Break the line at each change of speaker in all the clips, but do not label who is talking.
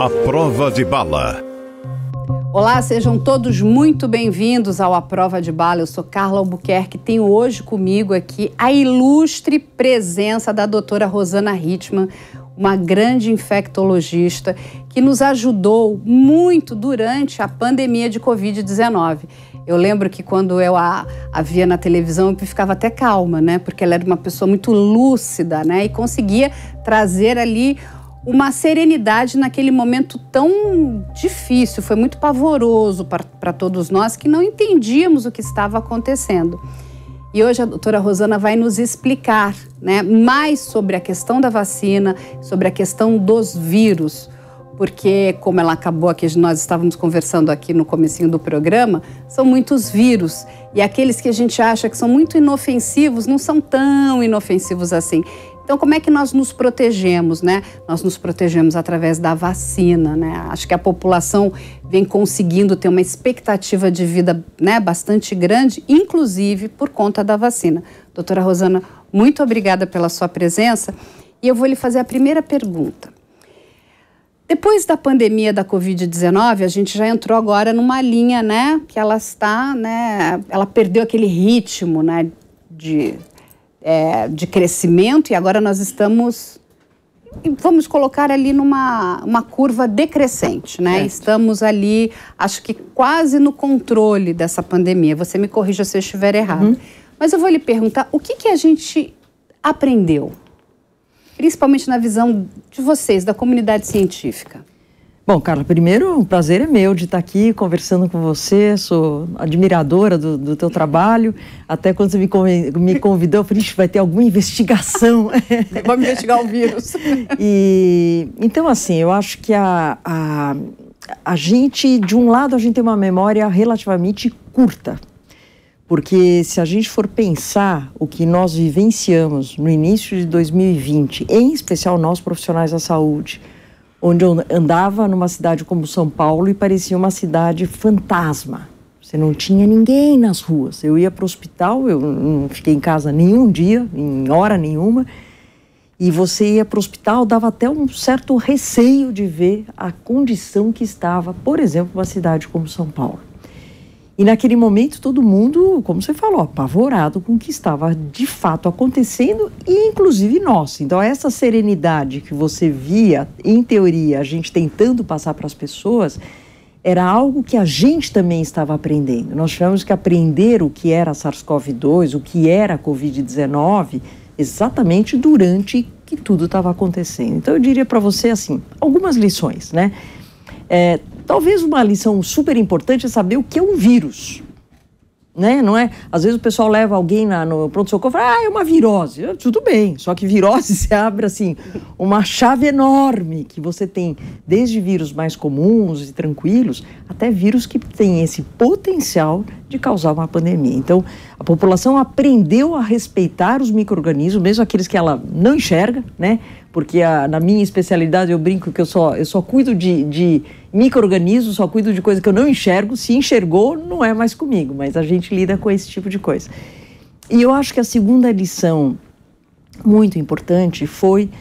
A Prova de Bala.
Olá, sejam todos muito bem-vindos ao A Prova de Bala. Eu sou Carla Albuquerque, tenho hoje comigo aqui a ilustre presença da doutora Rosana Hittmann, uma grande infectologista que nos ajudou muito durante a pandemia de Covid-19. Eu lembro que quando eu a via na televisão, eu ficava até calma, né? Porque ela era uma pessoa muito lúcida, né? E conseguia trazer ali uma serenidade naquele momento tão difícil. Foi muito pavoroso para todos nós que não entendíamos o que estava acontecendo. E hoje a doutora Rosana vai nos explicar, né, mais sobre a questão da vacina, sobre a questão dos vírus, porque, como ela acabou aqui, nós estávamos conversando aqui no comecinho do programa, são muitos vírus, e aqueles que a gente acha que são muito inofensivos não são tão inofensivos assim. Então, como é que nós nos protegemos, né? Nós nos protegemos através da vacina, né? Acho que a população vem conseguindo ter uma expectativa de vida, né, bastante grande, inclusive por conta da vacina. Doutora Rosana, muito obrigada pela sua presença. E eu vou lhe fazer a primeira pergunta. Depois da pandemia da Covid-19, a gente já entrou agora numa linha, né, que ela está, né, ela perdeu aquele ritmo, né, de crescimento, e agora nós estamos, vamos colocar ali uma curva decrescente, né? Estamos ali, acho que quase no controle dessa pandemia. Você me corrija se eu estiver errado. Mas eu vou lhe perguntar, o que a gente aprendeu? Principalmente na visão de vocês, da comunidade científica.
Bom, Carla, primeiro, o prazer é meu de estar aqui conversando com você, sou admiradora do teu trabalho, até quando você me convidou, eu falei, vai ter alguma investigação.
Vamos investigar o vírus.
Então, assim, eu acho que a gente, de um lado, a gente tem uma memória relativamente curta, porque se a gente for pensar o que nós vivenciamos no início de 2020, em especial nós profissionais da saúde, onde eu andava numa cidade como São Paulo e parecia uma cidade fantasma. Você não tinha ninguém nas ruas. Eu ia para o hospital, eu não fiquei em casa nenhum dia, em hora nenhuma, e você ia para o hospital, dava até um certo receio de ver a condição que estava, por exemplo, uma cidade como São Paulo. E naquele momento todo mundo, como você falou, apavorado com o que estava de fato acontecendo e inclusive nós. Então essa serenidade que você via, em teoria, a gente tentando passar para as pessoas, era algo que a gente também estava aprendendo. Nós tivemos que aprender o que era SARS-CoV-2, o que era a Covid-19, exatamente durante que tudo estava acontecendo. Então eu diria para você assim, algumas lições, né? Talvez uma lição super importante é saber o que é um vírus, né? Não é? Às vezes o pessoal leva alguém no pronto-socorro e fala, é uma virose. Tudo bem, só que virose se abre assim, uma chave enorme que você tem desde vírus mais comuns e tranquilos até vírus que têm esse potencial de causar uma pandemia. Então, a população aprendeu a respeitar os micro-organismos, mesmo aqueles que ela não enxerga, né? Porque na minha especialidade eu brinco que eu só cuido de micro-organismos, só cuido de coisa que eu não enxergo. Se enxergou, não é mais comigo, mas a gente lida com esse tipo de coisa. E eu acho que a segunda lição muito importante foi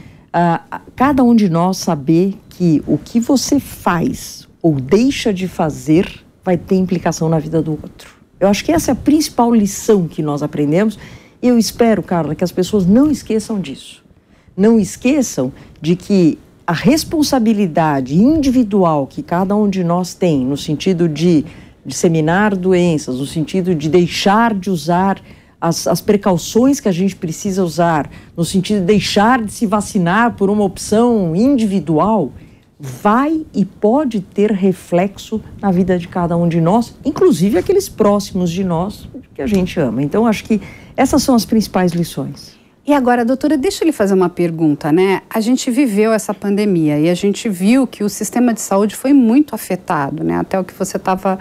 cada um de nós saber que o que você faz ou deixa de fazer vai ter implicação na vida do outro. Eu acho que essa é a principal lição que nós aprendemos e eu espero, Carla, que as pessoas não esqueçam disso. Não esqueçam de que a responsabilidade individual que cada um de nós tem, no sentido de disseminar doenças, no sentido de deixar de usar as precauções que a gente precisa usar, no sentido de deixar de se vacinar por uma opção individual, vai e pode ter reflexo na vida de cada um de nós, inclusive aqueles próximos de nós que a gente ama. Então, acho que essas são as principais lições.
E agora, doutora, deixa eu lhe fazer uma pergunta, né? A gente viveu essa pandemia e a gente viu que o sistema de saúde foi muito afetado, né? Até o que você estava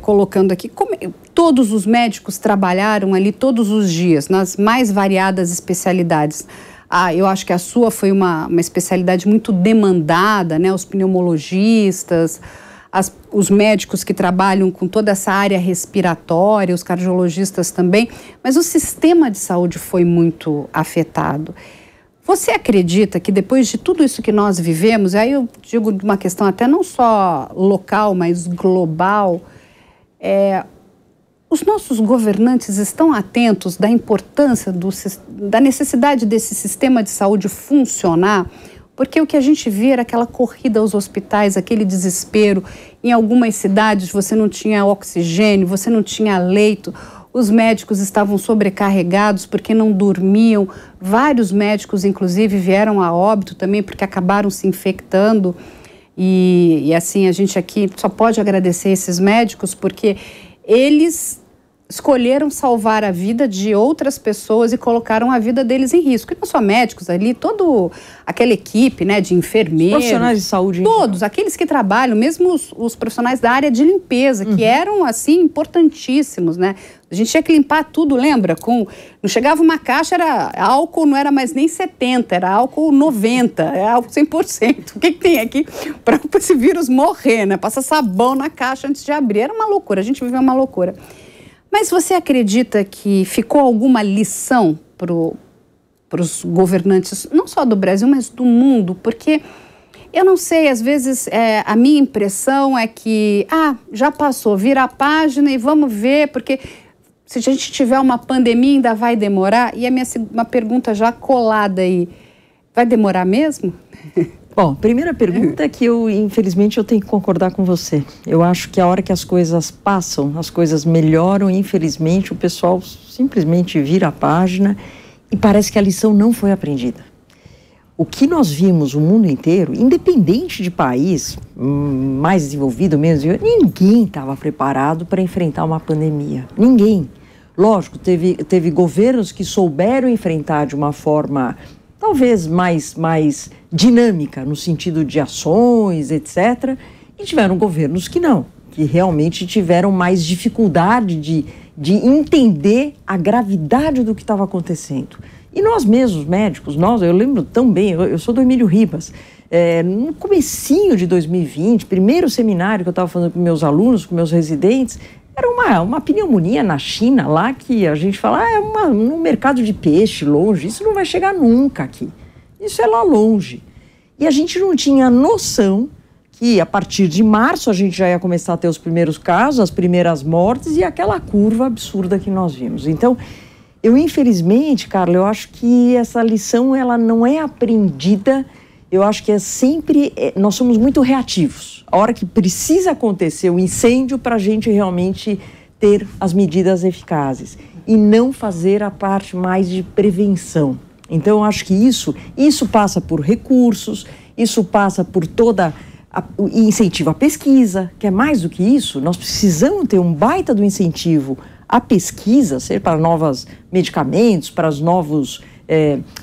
colocando aqui. Todos os médicos trabalharam ali todos os dias, nas mais variadas especialidades. Eu acho que a sua foi uma especialidade muito demandada, né? Os pneumologistas, os médicos que trabalham com toda essa área respiratória, os cardiologistas também, mas o sistema de saúde foi muito afetado. Você acredita que depois de tudo isso que nós vivemos, aí eu digo de uma questão até não só local, mas global, os nossos governantes estão atentos da importância, da necessidade desse sistema de saúde funcionar? Porque o que a gente vê era aquela corrida aos hospitais, aquele desespero. Em algumas cidades você não tinha oxigênio, você não tinha leito. Os médicos estavam sobrecarregados porque não dormiam. Vários médicos, inclusive, vieram a óbito também porque acabaram se infectando. E assim, a gente aqui só pode agradecer esses médicos porque eles escolheram salvar a vida de outras pessoas e colocaram a vida deles em risco. E não só médicos ali, toda aquela equipe, né, de enfermeiros.
Profissionais de saúde.
Todos, aqueles que trabalham, mesmo os profissionais da área de limpeza, que eram, assim, importantíssimos, né? A gente tinha que limpar tudo, lembra? Não chegava uma caixa, álcool não era mais nem 70, era álcool 90, álcool 100%. O que tem aqui para esse vírus morrer, né? Passa sabão na caixa antes de abrir. Era uma loucura, a gente viveu uma loucura. Mas você acredita que ficou alguma lição para os governantes, não só do Brasil, mas do mundo? Porque eu não sei, às vezes a minha impressão é que, já passou, vira a página e vamos ver, porque se a gente tiver uma pandemia ainda vai demorar. E uma pergunta já colada aí, vai demorar mesmo?
Bom, primeira pergunta é que infelizmente, eu tenho que concordar com você. Eu acho que a hora que as coisas passam, as coisas melhoram, infelizmente, o pessoal simplesmente vira a página e parece que a lição não foi aprendida. O que nós vimos o mundo inteiro, independente de país, mais desenvolvido, menos desenvolvido, ninguém estava preparado para enfrentar uma pandemia. Ninguém. Lógico, teve governos que souberam enfrentar de uma forma talvez mais dinâmica, no sentido de ações, etc. E tiveram governos que não, que realmente tiveram mais dificuldade de entender a gravidade do que estava acontecendo. E nós mesmos, médicos, eu lembro tão bem, eu sou do Emílio Ribas, no comecinho de 2020, primeiro seminário que eu estava fazendo com meus alunos, com meus residentes, era uma pneumonia na China, lá que a gente fala, um mercado de peixe longe, isso não vai chegar nunca aqui. Isso é lá longe. E a gente não tinha noção que a partir de março a gente já ia começar a ter os primeiros casos, as primeiras mortes e aquela curva absurda que nós vimos. Então, infelizmente, Carla, eu acho que essa lição ela não é aprendida. Eu acho que nós somos muito reativos. A hora que precisa acontecer o incêndio para a gente realmente ter as medidas eficazes e não fazer a parte mais de prevenção. Então, eu acho que isso passa por recursos, isso passa por o incentivo à pesquisa, que é mais do que isso. Nós precisamos ter um baita do incentivo à pesquisa, seja para novos medicamentos, para os novos...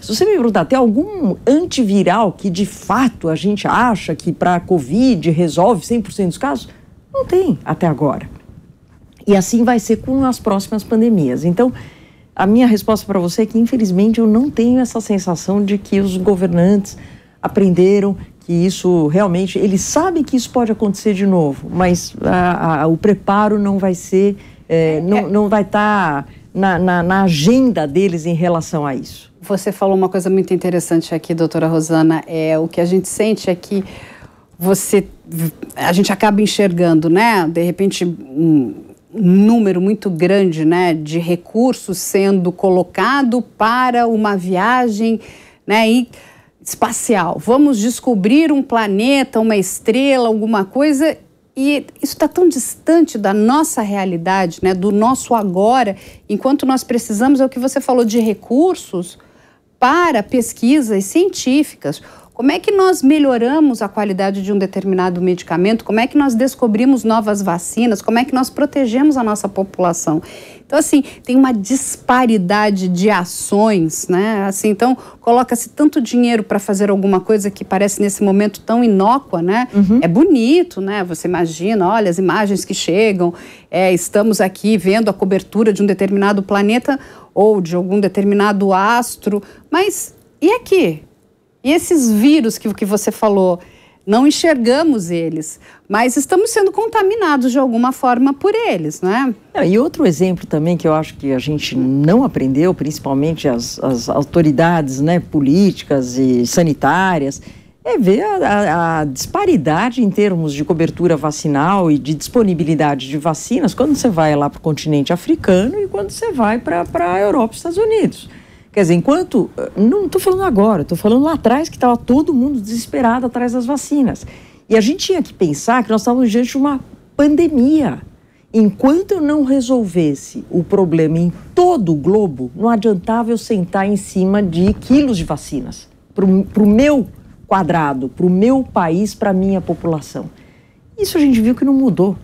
se você me perguntar, tem algum antiviral que de fato a gente acha que para a Covid resolve 100% dos casos? Não tem até agora. E assim vai ser com as próximas pandemias. Então, a minha resposta para você é que, infelizmente, eu não tenho essa sensação de que os governantes aprenderam que isso realmente... Eles sabem que isso pode acontecer de novo, mas o preparo não vai ser... não vai estar na agenda deles em relação a isso.
Você falou uma coisa muito interessante aqui, doutora Rosana. O que a gente sente é que a gente acaba enxergando, né? De repente, um número muito grande, né, de recursos sendo colocado para uma viagem, né, espacial. Vamos descobrir um planeta, uma estrela, alguma coisa. E isso está tão distante da nossa realidade, né, do nosso agora, enquanto nós precisamos, é o que você falou, de recursos para pesquisas científicas. Como é que nós melhoramos a qualidade de um determinado medicamento? Como é que nós descobrimos novas vacinas? Como é que nós protegemos a nossa população? Então, assim, tem uma disparidade de ações, né? Assim, então, coloca-se tanto dinheiro para fazer alguma coisa que parece nesse momento tão inócua, né? Uhum. É bonito, né? Você imagina, olha, as imagens que chegam, estamos aqui vendo a cobertura de um determinado planeta ou de algum determinado astro, mas e aqui? E esses vírus que você falou, não enxergamos eles, mas estamos sendo contaminados de alguma forma por eles, né?
E outro exemplo também que eu acho que a gente não aprendeu, principalmente as autoridades, né, políticas e sanitárias, é ver a disparidade em termos de cobertura vacinal e de disponibilidade de vacinas quando você vai lá para o continente africano e quando você vai para a Europa e Estados Unidos. Quer dizer, enquanto... Não estou falando agora, estou falando lá atrás que estava todo mundo desesperado atrás das vacinas. E a gente tinha que pensar que nós estávamos diante de uma pandemia. Enquanto eu não resolvesse o problema em todo o globo, não adiantava eu sentar em cima de quilos de vacinas para o meu quadrado, para o meu país, para a minha população. Isso a gente viu que não mudou.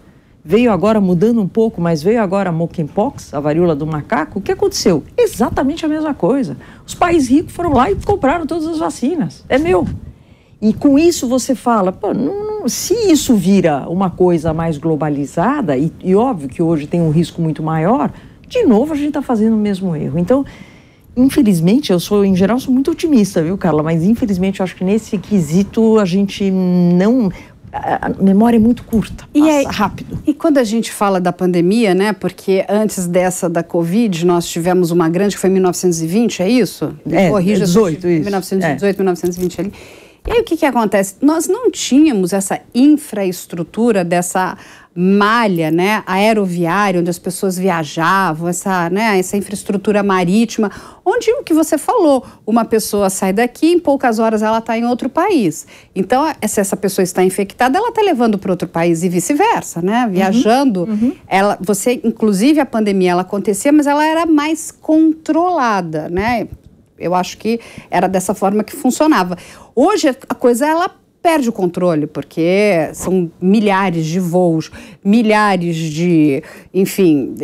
Veio agora mudando um pouco, mas veio agora a monkeypox, a varíola do macaco. O que aconteceu? Exatamente a mesma coisa. Os países ricos foram lá e compraram todas as vacinas. É meu. E com isso você fala, pô, se isso vira uma coisa mais globalizada, e óbvio que hoje tem um risco muito maior, de novo a gente está fazendo o mesmo erro. Então, infelizmente, em geral, sou muito otimista, viu, Carla? Mas infelizmente eu acho que nesse quesito a gente não... A memória é muito curta, passa rápido.
E quando a gente fala da pandemia, né, porque antes dessa da Covid, nós tivemos uma grande, que foi em 1920, é isso?
Corrija, 18, isso.
1918, 1920 ali. E aí o que acontece? Nós não tínhamos essa infraestrutura dessa malha, né, aeroviária, onde as pessoas viajavam, essa infraestrutura marítima, onde o que você falou, uma pessoa sai daqui, em poucas horas ela está em outro país. Então, se essa pessoa está infectada, ela está levando para outro país e vice-versa, né? Viajando, inclusive a pandemia, ela acontecia, mas ela era mais controlada, né? Eu acho que era dessa forma que funcionava. Hoje, a coisa, ela perde o controle, porque são milhares de voos, milhares de, enfim,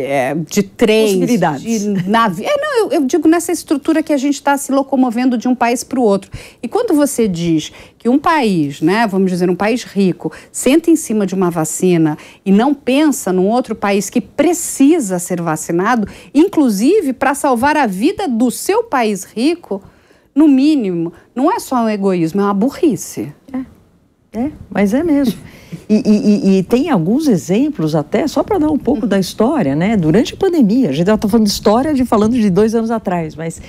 de trens,
possibilidades,
de navios. Eu digo nessa estrutura que a gente está se locomovendo de um país para o outro. E quando você diz que um país, né, vamos dizer, um país rico, senta em cima de uma vacina e não pensa num outro país que precisa ser vacinado, inclusive para salvar a vida do seu país rico, no mínimo, não é só um egoísmo, é uma burrice.
Mas é mesmo. E tem alguns exemplos até, só para dar um pouco da história, né? Durante a pandemia, a gente está falando de história falando de 2 anos atrás, mas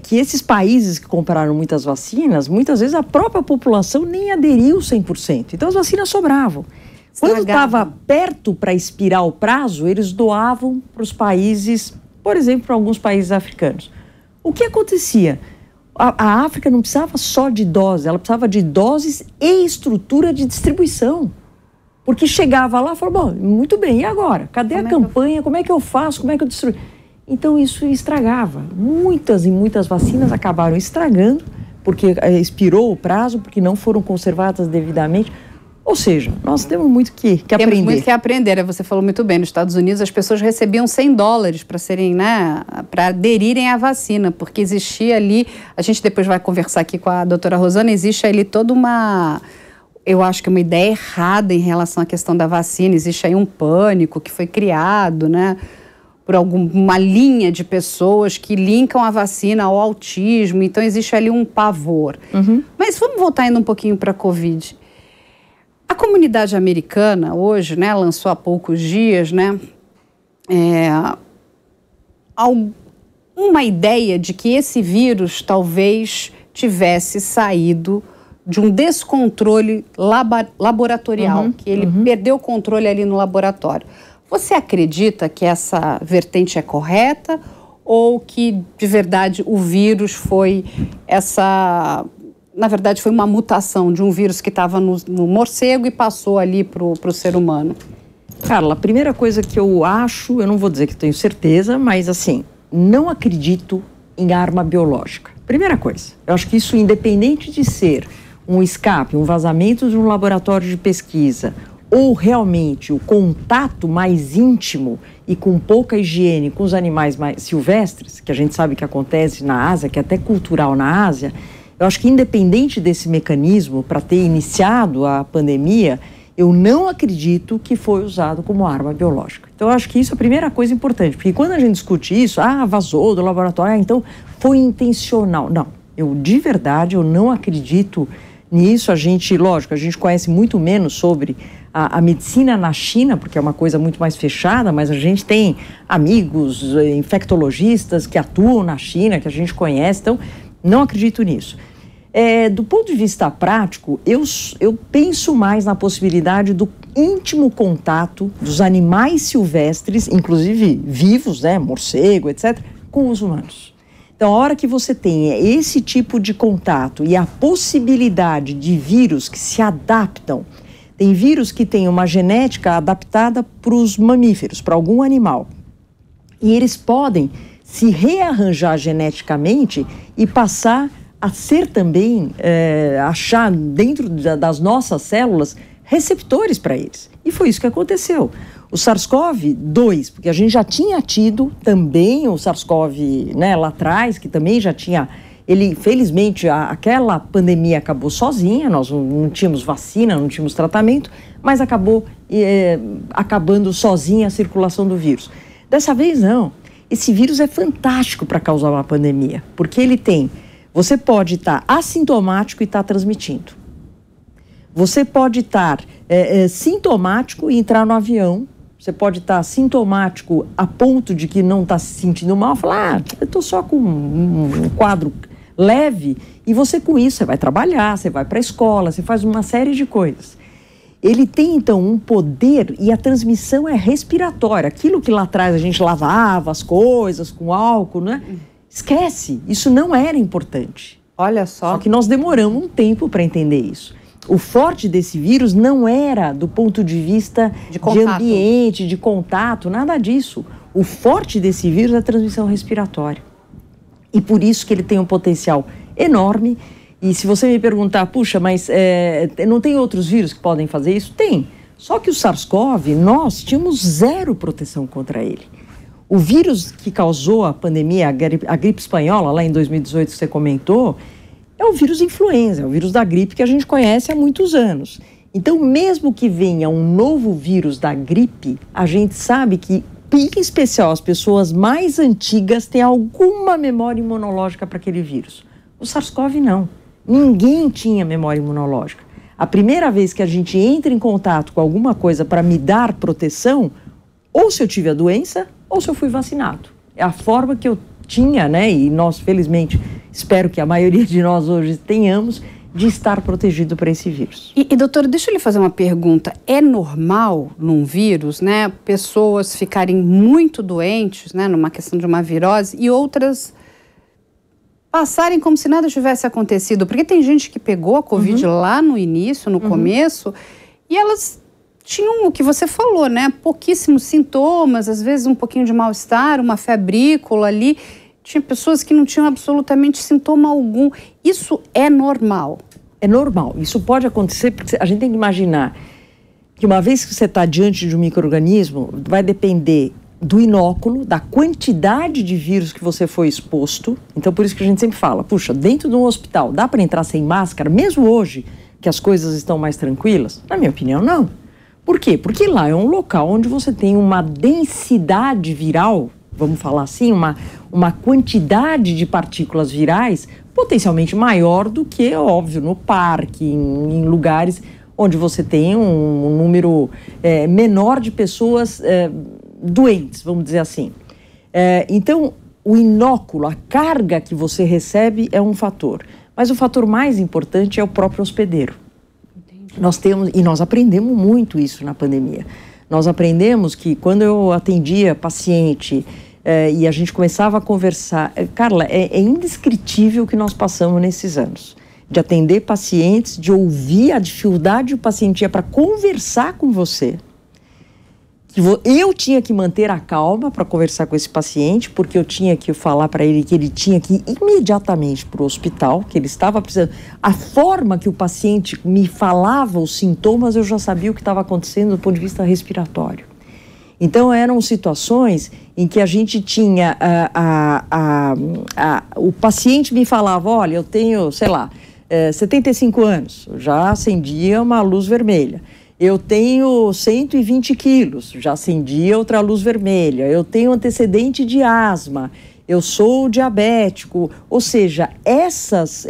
que esses países que compraram muitas vacinas, muitas vezes a própria população nem aderiu 100%. Então as vacinas sobravam. Quando estava perto para expirar o prazo, eles doavam para os países, por exemplo, para alguns países africanos. O que acontecia? A África não precisava só de doses, ela precisava de doses e estrutura de distribuição. Porque chegava lá e falava, bom, muito bem, e agora? Cadê a campanha? Como é que eu faço? Como é que eu distribuo? Então isso estragava. Muitas e muitas vacinas acabaram estragando, porque expirou o prazo, porque não foram conservadas devidamente. Ou seja, nós temos muito que aprender.
Temos muito que aprender. Você falou muito bem, nos Estados Unidos as pessoas recebiam $100 para serem, né, para aderirem à vacina, porque existia ali, a gente depois vai conversar aqui com a doutora Rosana, existe ali toda uma, eu acho que uma ideia errada em relação à questão da vacina, existe aí um pânico que foi criado, né, por uma linha de pessoas que linkam a vacina ao autismo, então existe ali um pavor. Mas vamos voltar ainda um pouquinho para a Covid. A comunidade americana hoje, né, lançou há poucos dias, né, uma ideia de que esse vírus talvez tivesse saído de um descontrole laboratorial, que ele perdeu o controle ali no laboratório. Você acredita que essa vertente é correta ou que, de verdade, o vírus foi na verdade, foi uma mutação de um vírus que estava no morcego e passou ali para o ser humano?
Carla, a primeira coisa que eu acho, eu não vou dizer que tenho certeza, mas assim, não acredito em arma biológica. Primeira coisa, eu acho que isso, independente de ser um escape, um vazamento de um laboratório de pesquisa, ou realmente o contato mais íntimo e com pouca higiene com os animais mais silvestres, que a gente sabe que acontece na Ásia, que é até cultural na Ásia, eu acho que independente desse mecanismo para ter iniciado a pandemia, eu não acredito que foi usado como arma biológica. Então, eu acho que isso é a primeira coisa importante, porque quando a gente discute isso, vazou do laboratório, então foi intencional. Não, de verdade, eu não acredito Nisso a gente conhece muito menos sobre a medicina na China, porque é uma coisa muito mais fechada, mas a gente tem amigos infectologistas que atuam na China, que a gente conhece, então não acredito nisso. Do ponto de vista prático, eu penso mais na possibilidade do íntimo contato dos animais silvestres, inclusive vivos, né, morcego, etc., com os humanos. Então, a hora que você tem esse tipo de contato e a possibilidade de vírus que se adaptam, tem vírus que têm uma genética adaptada para os mamíferos, para algum animal, e eles podem se rearranjar geneticamente e passar a ser também, achar dentro das nossas células receptores para eles. E foi isso que aconteceu. O SARS-CoV-2, porque a gente já tinha tido também o SARS-CoV, né, lá atrás, que também já tinha... felizmente, aquela pandemia acabou sozinha, nós não tínhamos vacina, não tínhamos tratamento, mas acabou acabando sozinha a circulação do vírus. Dessa vez, não. Esse vírus é fantástico para causar uma pandemia, porque você pode estar assintomático e estar transmitindo. Você pode estar sintomático e entrar no avião. Você pode estar sintomático a ponto de que não está se sentindo mal, falar, eu estou só com um quadro leve, e você com isso, você vai trabalhar, você vai para a escola, você faz uma série de coisas. Ele tem, então, um poder, e a transmissão é respiratória. Aquilo que lá atrás a gente lavava as coisas com álcool, né? Esquece, isso não era importante.
Olha só.
Só que nós demoramos um tempo para entender isso. O forte desse vírus não era do ponto de vista de ambiente, de contato, nada disso. O forte desse vírus é a transmissão respiratória. E por isso que ele tem um potencial enorme. E se você me perguntar, puxa, mas não tem outros vírus que podem fazer isso? Tem. Só que o SARS-CoV, nós tínhamos zero proteção contra ele. O vírus que causou a pandemia, a gripe espanhola, lá em 2018, que você comentou, é o vírus influenza, é o vírus da gripe que a gente conhece há muitos anos. Então, mesmo que venha um novo vírus da gripe, a gente sabe que, em especial, as pessoas mais antigas têm alguma memória imunológica para aquele vírus. O SARS-CoV não. Ninguém tinha memória imunológica. A primeira vez que a gente entra em contato com alguma coisa para me dar proteção, ou se eu tive a doença, ou se eu fui vacinado. É a forma que eu tinha, né, e nós, felizmente, espero que a maioria de nós hoje tenhamos, de estar protegido para esse vírus.
E doutora, deixa eu lhe fazer uma pergunta. É normal num vírus, né, pessoas ficarem muito doentes, né, numa questão de uma virose, e outras passarem como se nada tivesse acontecido? Porque tem gente que pegou a Covid lá no início, no começo, e elas tinham o que você falou, né? Pouquíssimos sintomas, às vezes um pouquinho de mal-estar, uma febrícula ali. Tinha pessoas que não tinham absolutamente sintoma algum. Isso é normal?
É normal. Isso pode acontecer porque a gente tem que imaginar que uma vez que você está diante de um micro-organismo, vai depender do inóculo, da quantidade de vírus que você foi exposto. Então, por isso que a gente sempre fala, puxa, dentro de um hospital, dá para entrar sem máscara, mesmo hoje que as coisas estão mais tranquilas? Na minha opinião, não. Por quê? Porque lá é um local onde você tem uma densidade viral, vamos falar assim, uma quantidade de partículas virais potencialmente maior do que, óbvio, no parque, em lugares onde você tem um número menor de pessoas doentes, vamos dizer assim. Então, o inóculo, a carga que você recebe é um fator. Mas o fator mais importante é o próprio hospedeiro. Nós aprendemos muito isso na pandemia. Nós aprendemos que quando eu atendia paciente e a gente começava a conversar... Carla, é indescritível o que nós passamos nesses anos. De atender pacientes, de ouvir a dificuldade que o paciente tinha para conversar com você. Eu tinha que manter a calma para conversar com esse paciente, porque eu tinha que falar para ele que ele tinha que ir imediatamente para o hospital, que ele estava precisando. A forma que o paciente me falava os sintomas, eu já sabia o que estava acontecendo do ponto de vista respiratório. Então, eram situações em que a gente tinha... o paciente me falava, olha, eu tenho, 75 anos, eu já acendia uma luz vermelha. Eu tenho 120 quilos, já acendia outra luz vermelha. Eu tenho antecedente de asma. eu sou diabético, ou seja, essas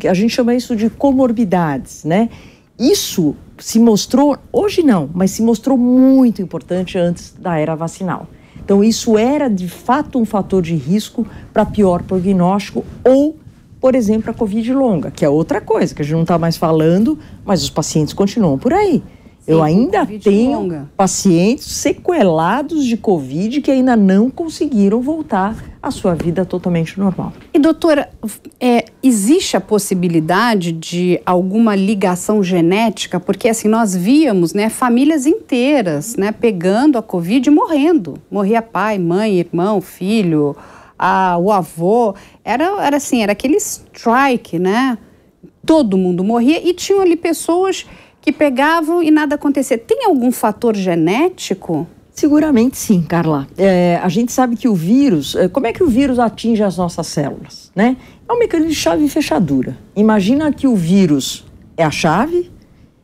a gente chama isso de comorbidades, né? Isso se mostrou, hoje não, mas se mostrou muito importante antes da era vacinal. Então isso era de fato um fator de risco para pior prognóstico ou, por exemplo, a Covid longa, que é outra coisa que a gente não está mais falando, mas os pacientes continuam por aí. Sim, eu ainda tenho pacientes sequelados de Covid que ainda não conseguiram voltar à sua vida totalmente normal.
E doutora, existe a possibilidade de alguma ligação genética? Porque assim, nós víamos, né, famílias inteiras, né, pegando a Covid e morrendo. Morria pai, mãe, irmão, filho, o avô. Era aquele strike, né? Todo mundo morria e tinham ali pessoas que pegavam e nada acontecia. Tem algum fator genético?
Seguramente sim, Carla. A gente sabe que o vírus, como é que o vírus atinge as nossas células, né? É um mecanismo de chave e fechadura. Imagina que o vírus é a chave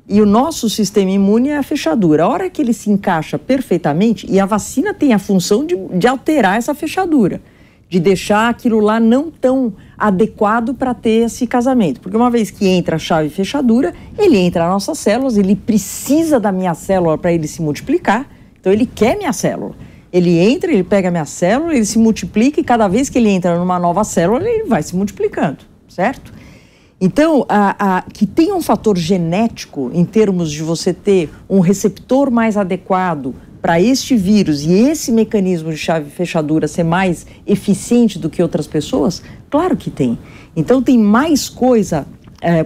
e o nosso sistema imune é a fechadura. A hora que ele se encaixa perfeitamente, e a vacina tem a função de alterar essa fechadura, de deixar aquilo lá não tão adequado para ter esse casamento. Porque uma vez que entra a chave e fechadura, ele entra nas nossas células, ele precisa da minha célula para ele se multiplicar, então ele quer minha célula. Ele entra, ele pega a minha célula, ele se multiplica e cada vez que ele entra numa nova célula, ele vai se multiplicando, certo? Então, que tem um fator genético em termos de você ter um receptor mais adequado para este vírus e esse mecanismo de chave e fechadura ser mais eficiente do que outras pessoas? Claro que tem. Então tem mais coisa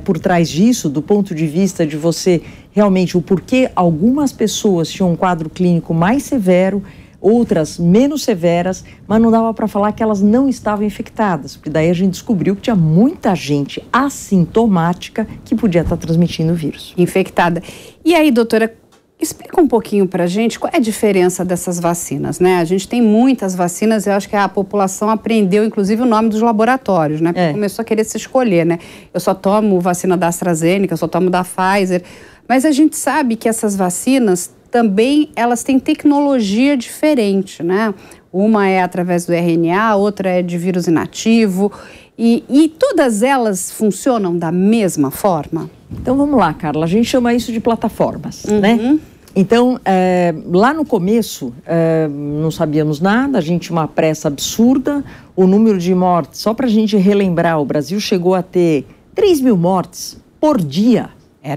por trás disso, do ponto de vista de você realmente o porquê algumas pessoas tinham um quadro clínico mais severo, outras menos severas, mas não dava para falar que elas não estavam infectadas, porque daí a gente descobriu que tinha muita gente assintomática que podia estar transmitindo o vírus.
Infectada. E aí, doutora, explica um pouquinho para a gente qual é a diferença dessas vacinas, né? A gente tem muitas vacinas, eu acho que a população aprendeu, inclusive, o nome dos laboratórios, né? Porque começou a querer se escolher, né? Eu só tomo vacina da AstraZeneca, eu só tomo da Pfizer. Mas a gente sabe que essas vacinas também, elas têm tecnologia diferente, né? Uma é através do RNA, outra é de vírus inativo. E todas elas funcionam da mesma forma?
Então vamos lá, Carla, a gente chama isso de plataformas, né? Então, lá no começo, não sabíamos nada, a gente tinha uma pressa absurda, o número de mortes, só para a gente relembrar, o Brasil chegou a ter 3 mil mortes por dia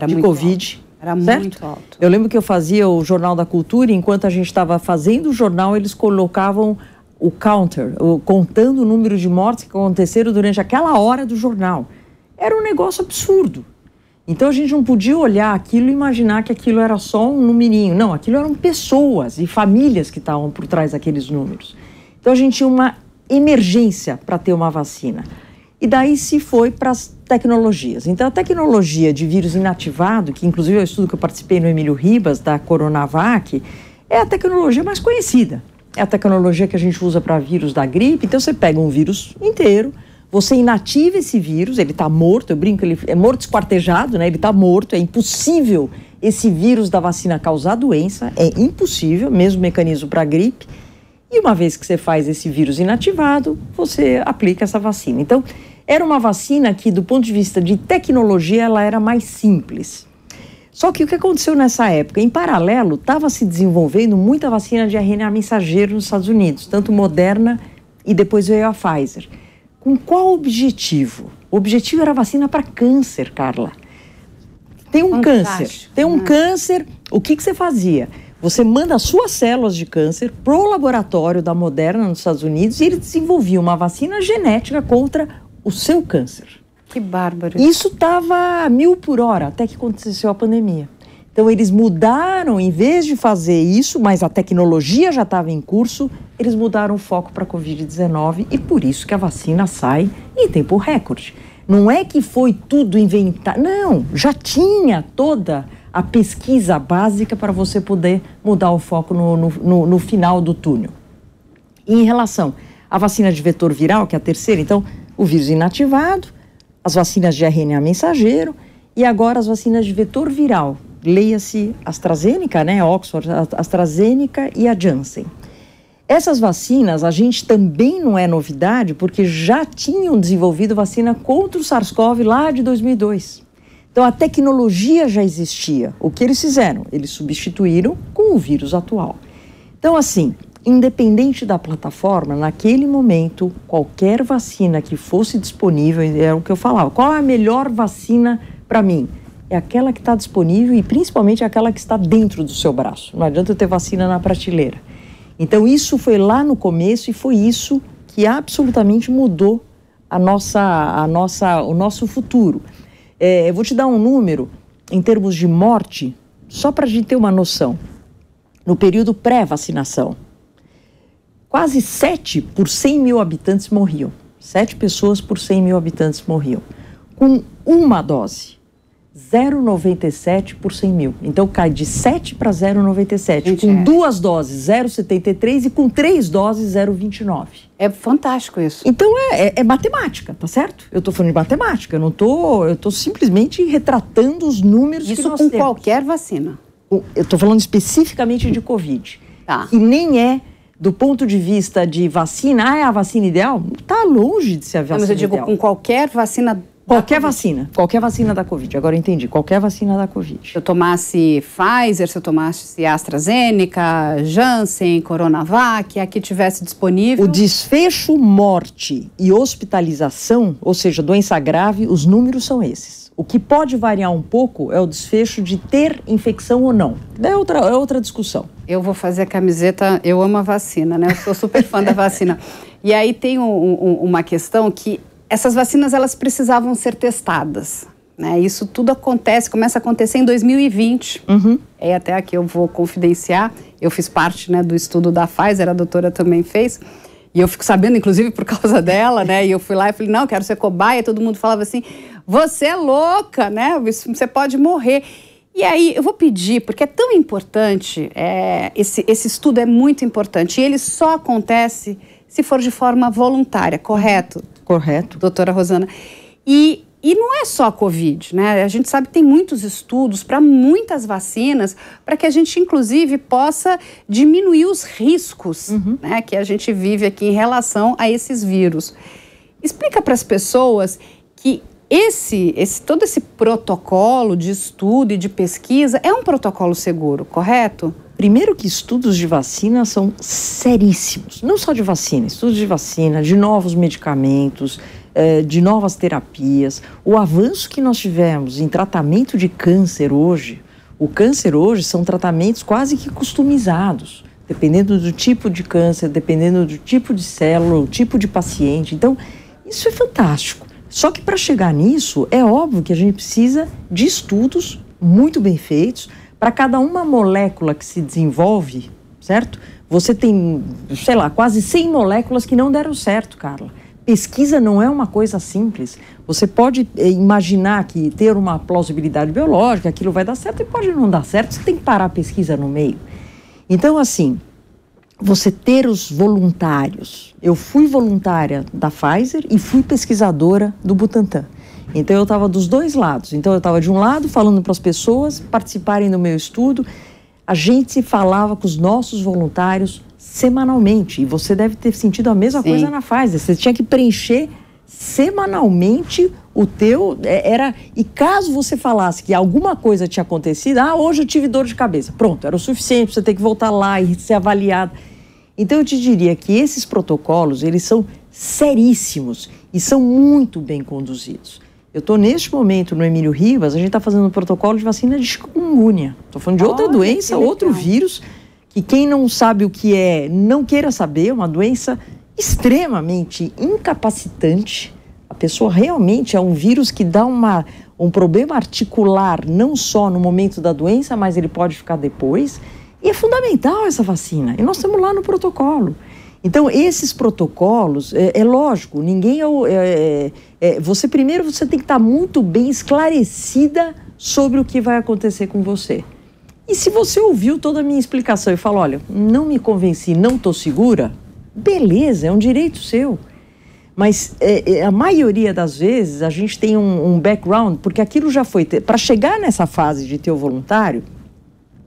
de Covid.
Era
certo?
Muito alto.
Eu lembro que eu fazia o Jornal da Cultura, e enquanto a gente estava fazendo o jornal, eles colocavam o counter, contando o número de mortes que aconteceram durante aquela hora do jornal. Era um negócio absurdo. Então a gente não podia olhar aquilo e imaginar que aquilo era só um numerinho. Não, aquilo eram pessoas e famílias que estavam por trás daqueles números. Então a gente tinha uma emergência para ter uma vacina. E daí se foi para as tecnologias. Então a tecnologia de vírus inativado, que inclusive é o estudo que eu participei no Emílio Ribas, da Coronavac, é a tecnologia mais conhecida. É a tecnologia que a gente usa para vírus da gripe. Então você pega um vírus inteiro, você inativa esse vírus, ele está morto, eu brinco, ele é morto esquartejado, né? Ele está morto, é impossível esse vírus da vacina causar doença, é impossível, mesmo mecanismo para gripe. E uma vez que você faz esse vírus inativado, você aplica essa vacina. Então, era uma vacina que, do ponto de vista de tecnologia, ela era mais simples. Só que o que aconteceu nessa época? Em paralelo, estava se desenvolvendo muita vacina de RNA mensageiro nos Estados Unidos, tanto Moderna e depois veio a Pfizer. Com qual objetivo? O objetivo era vacina para câncer, Carla. Tem um câncer, o que você fazia? Você manda as suas células de câncer para o laboratório da Moderna nos Estados Unidos e eles desenvolviam uma vacina genética contra o seu câncer.
Que bárbaro.
Isso estava a 1000 por hora, até que aconteceu a pandemia. Então eles mudaram, em vez de fazer isso, mas a tecnologia já estava em curso, eles mudaram o foco para a Covid-19 e por isso que a vacina sai em tempo recorde. Não é que foi tudo inventado, não, já tinha toda a pesquisa básica para você poder mudar o foco no final do túnel. E em relação à vacina de vetor viral, que é a terceira, então, o vírus inativado, as vacinas de RNA mensageiro e agora as vacinas de vetor viral. Leia-se AstraZeneca, né? Oxford, AstraZeneca e a Janssen. Essas vacinas, a gente também não é novidade, porque já tinham desenvolvido vacina contra o SARS-CoV lá de 2002. Então, a tecnologia já existia. O que eles fizeram? Eles substituíram com o vírus atual. Então, assim, independente da plataforma, naquele momento, qualquer vacina que fosse disponível, é o que eu falava, qual é a melhor vacina para mim? É aquela que está disponível e principalmente aquela que está dentro do seu braço. Não adianta eu ter vacina na prateleira. Então, isso foi lá no começo e foi isso que absolutamente mudou o nosso futuro. Eu vou te dar um número em termos de morte, só para a gente ter uma noção. No período pré-vacinação, quase 7 por 100 mil habitantes morriam. 7 pessoas por 100 mil habitantes morriam. Com uma dose. 0,97 por 100 mil. Então, cai de 7 para 0,97. Com 2 doses, 0,73 e com 3 doses, 0,29.
É fantástico isso.
Então, é matemática, tá certo? Eu estou falando de matemática, eu estou simplesmente retratando os números
isso
que nós
com
temos.
Qualquer vacina.
Eu estou falando especificamente de Covid.
Tá.
Que nem é, do ponto de vista de vacina, é a vacina ideal? Está longe de ser a vacina ideal.
Mas eu digo com qualquer vacina.
Qualquer vacina da Covid. Agora eu entendi, qualquer vacina da Covid.
Se eu tomasse Pfizer, se eu tomasse AstraZeneca, Janssen, Coronavac, a que tivesse disponível.
O desfecho, morte e hospitalização, ou seja, doença grave, os números são esses. O que pode variar um pouco é o desfecho de ter infecção ou não. É outra discussão.
Eu vou fazer a camiseta, eu amo a vacina, né? Eu sou super fã da vacina. E aí tem uma questão que essas vacinas, elas precisavam ser testadas, né? Isso tudo começa a acontecer em 2020.
Uhum.
Até aqui eu vou confidenciar, eu fiz parte, né, do estudo da Pfizer, a doutora também fez, e eu fico sabendo, inclusive, por causa dela, né? E eu fui lá e falei, não, quero ser cobaia, todo mundo falava assim, você é louca, né? Você pode morrer. E aí, eu vou pedir, porque é tão importante, esse estudo é muito importante, e ele só acontece se for de forma voluntária, correto?
Correto.
Doutora Rosana. E não é só a Covid, né? A gente sabe que tem muitos estudos para muitas vacinas, para que a gente, inclusive, possa diminuir os riscos, né, que a gente vive aqui em relação a esses vírus. Explica para as pessoas que todo esse protocolo de estudo e de pesquisa é um protocolo seguro, correto?
Primeiro que estudos de vacina são seríssimos. Não só de vacina, estudos de vacina, de novos medicamentos, de novas terapias. O avanço que nós tivemos em tratamento de câncer hoje, o câncer hoje são tratamentos quase que customizados, dependendo do tipo de câncer, dependendo do tipo de célula, o tipo de paciente. Então, isso é fantástico. Só que para chegar nisso, é óbvio que a gente precisa de estudos muito bem feitos. Para cada uma molécula que se desenvolve, certo? Você tem, sei lá, quase 100 moléculas que não deram certo, Carla. Pesquisa não é uma coisa simples. Você pode imaginar que ter uma plausibilidade biológica, aquilo vai dar certo e pode não dar certo. Você tem que parar a pesquisa no meio. Então, assim, você ter os voluntários. Eu fui voluntária da Pfizer e fui pesquisadora do Butantan. Então, eu estava dos dois lados. Então, eu estava de um lado falando para as pessoas participarem do meu estudo. A gente falava com os nossos voluntários semanalmente. E você deve ter sentido a mesma
Sim.
coisa na Pfizer. Você tinha que preencher semanalmente o teu... E caso você falasse que alguma coisa tinha acontecido, hoje eu tive dor de cabeça. Pronto, era o suficiente para você ter que voltar lá e ser avaliado. Então, eu te diria que esses protocolos, eles são seríssimos e são muito bem conduzidos. Eu estou, neste momento, no Emílio Ribas, a gente está fazendo um protocolo de vacina de chikungunya. Estou falando de outra doença, outro vírus, que quem não sabe o que é, não queira saber, uma doença extremamente incapacitante. A pessoa realmente é um vírus que dá um problema articular, não só no momento da doença, mas ele pode ficar depois. E é fundamental essa vacina. E nós estamos lá no protocolo. Então, esses protocolos, é lógico, ninguém você tem que estar muito bem esclarecida sobre o que vai acontecer com você. E se você ouviu toda a minha explicação e falou, olha, não me convenci, não estou segura, beleza, é um direito seu. Mas a maioria das vezes a gente tem um background, porque aquilo já foi... Para chegar nessa fase de ter o voluntário,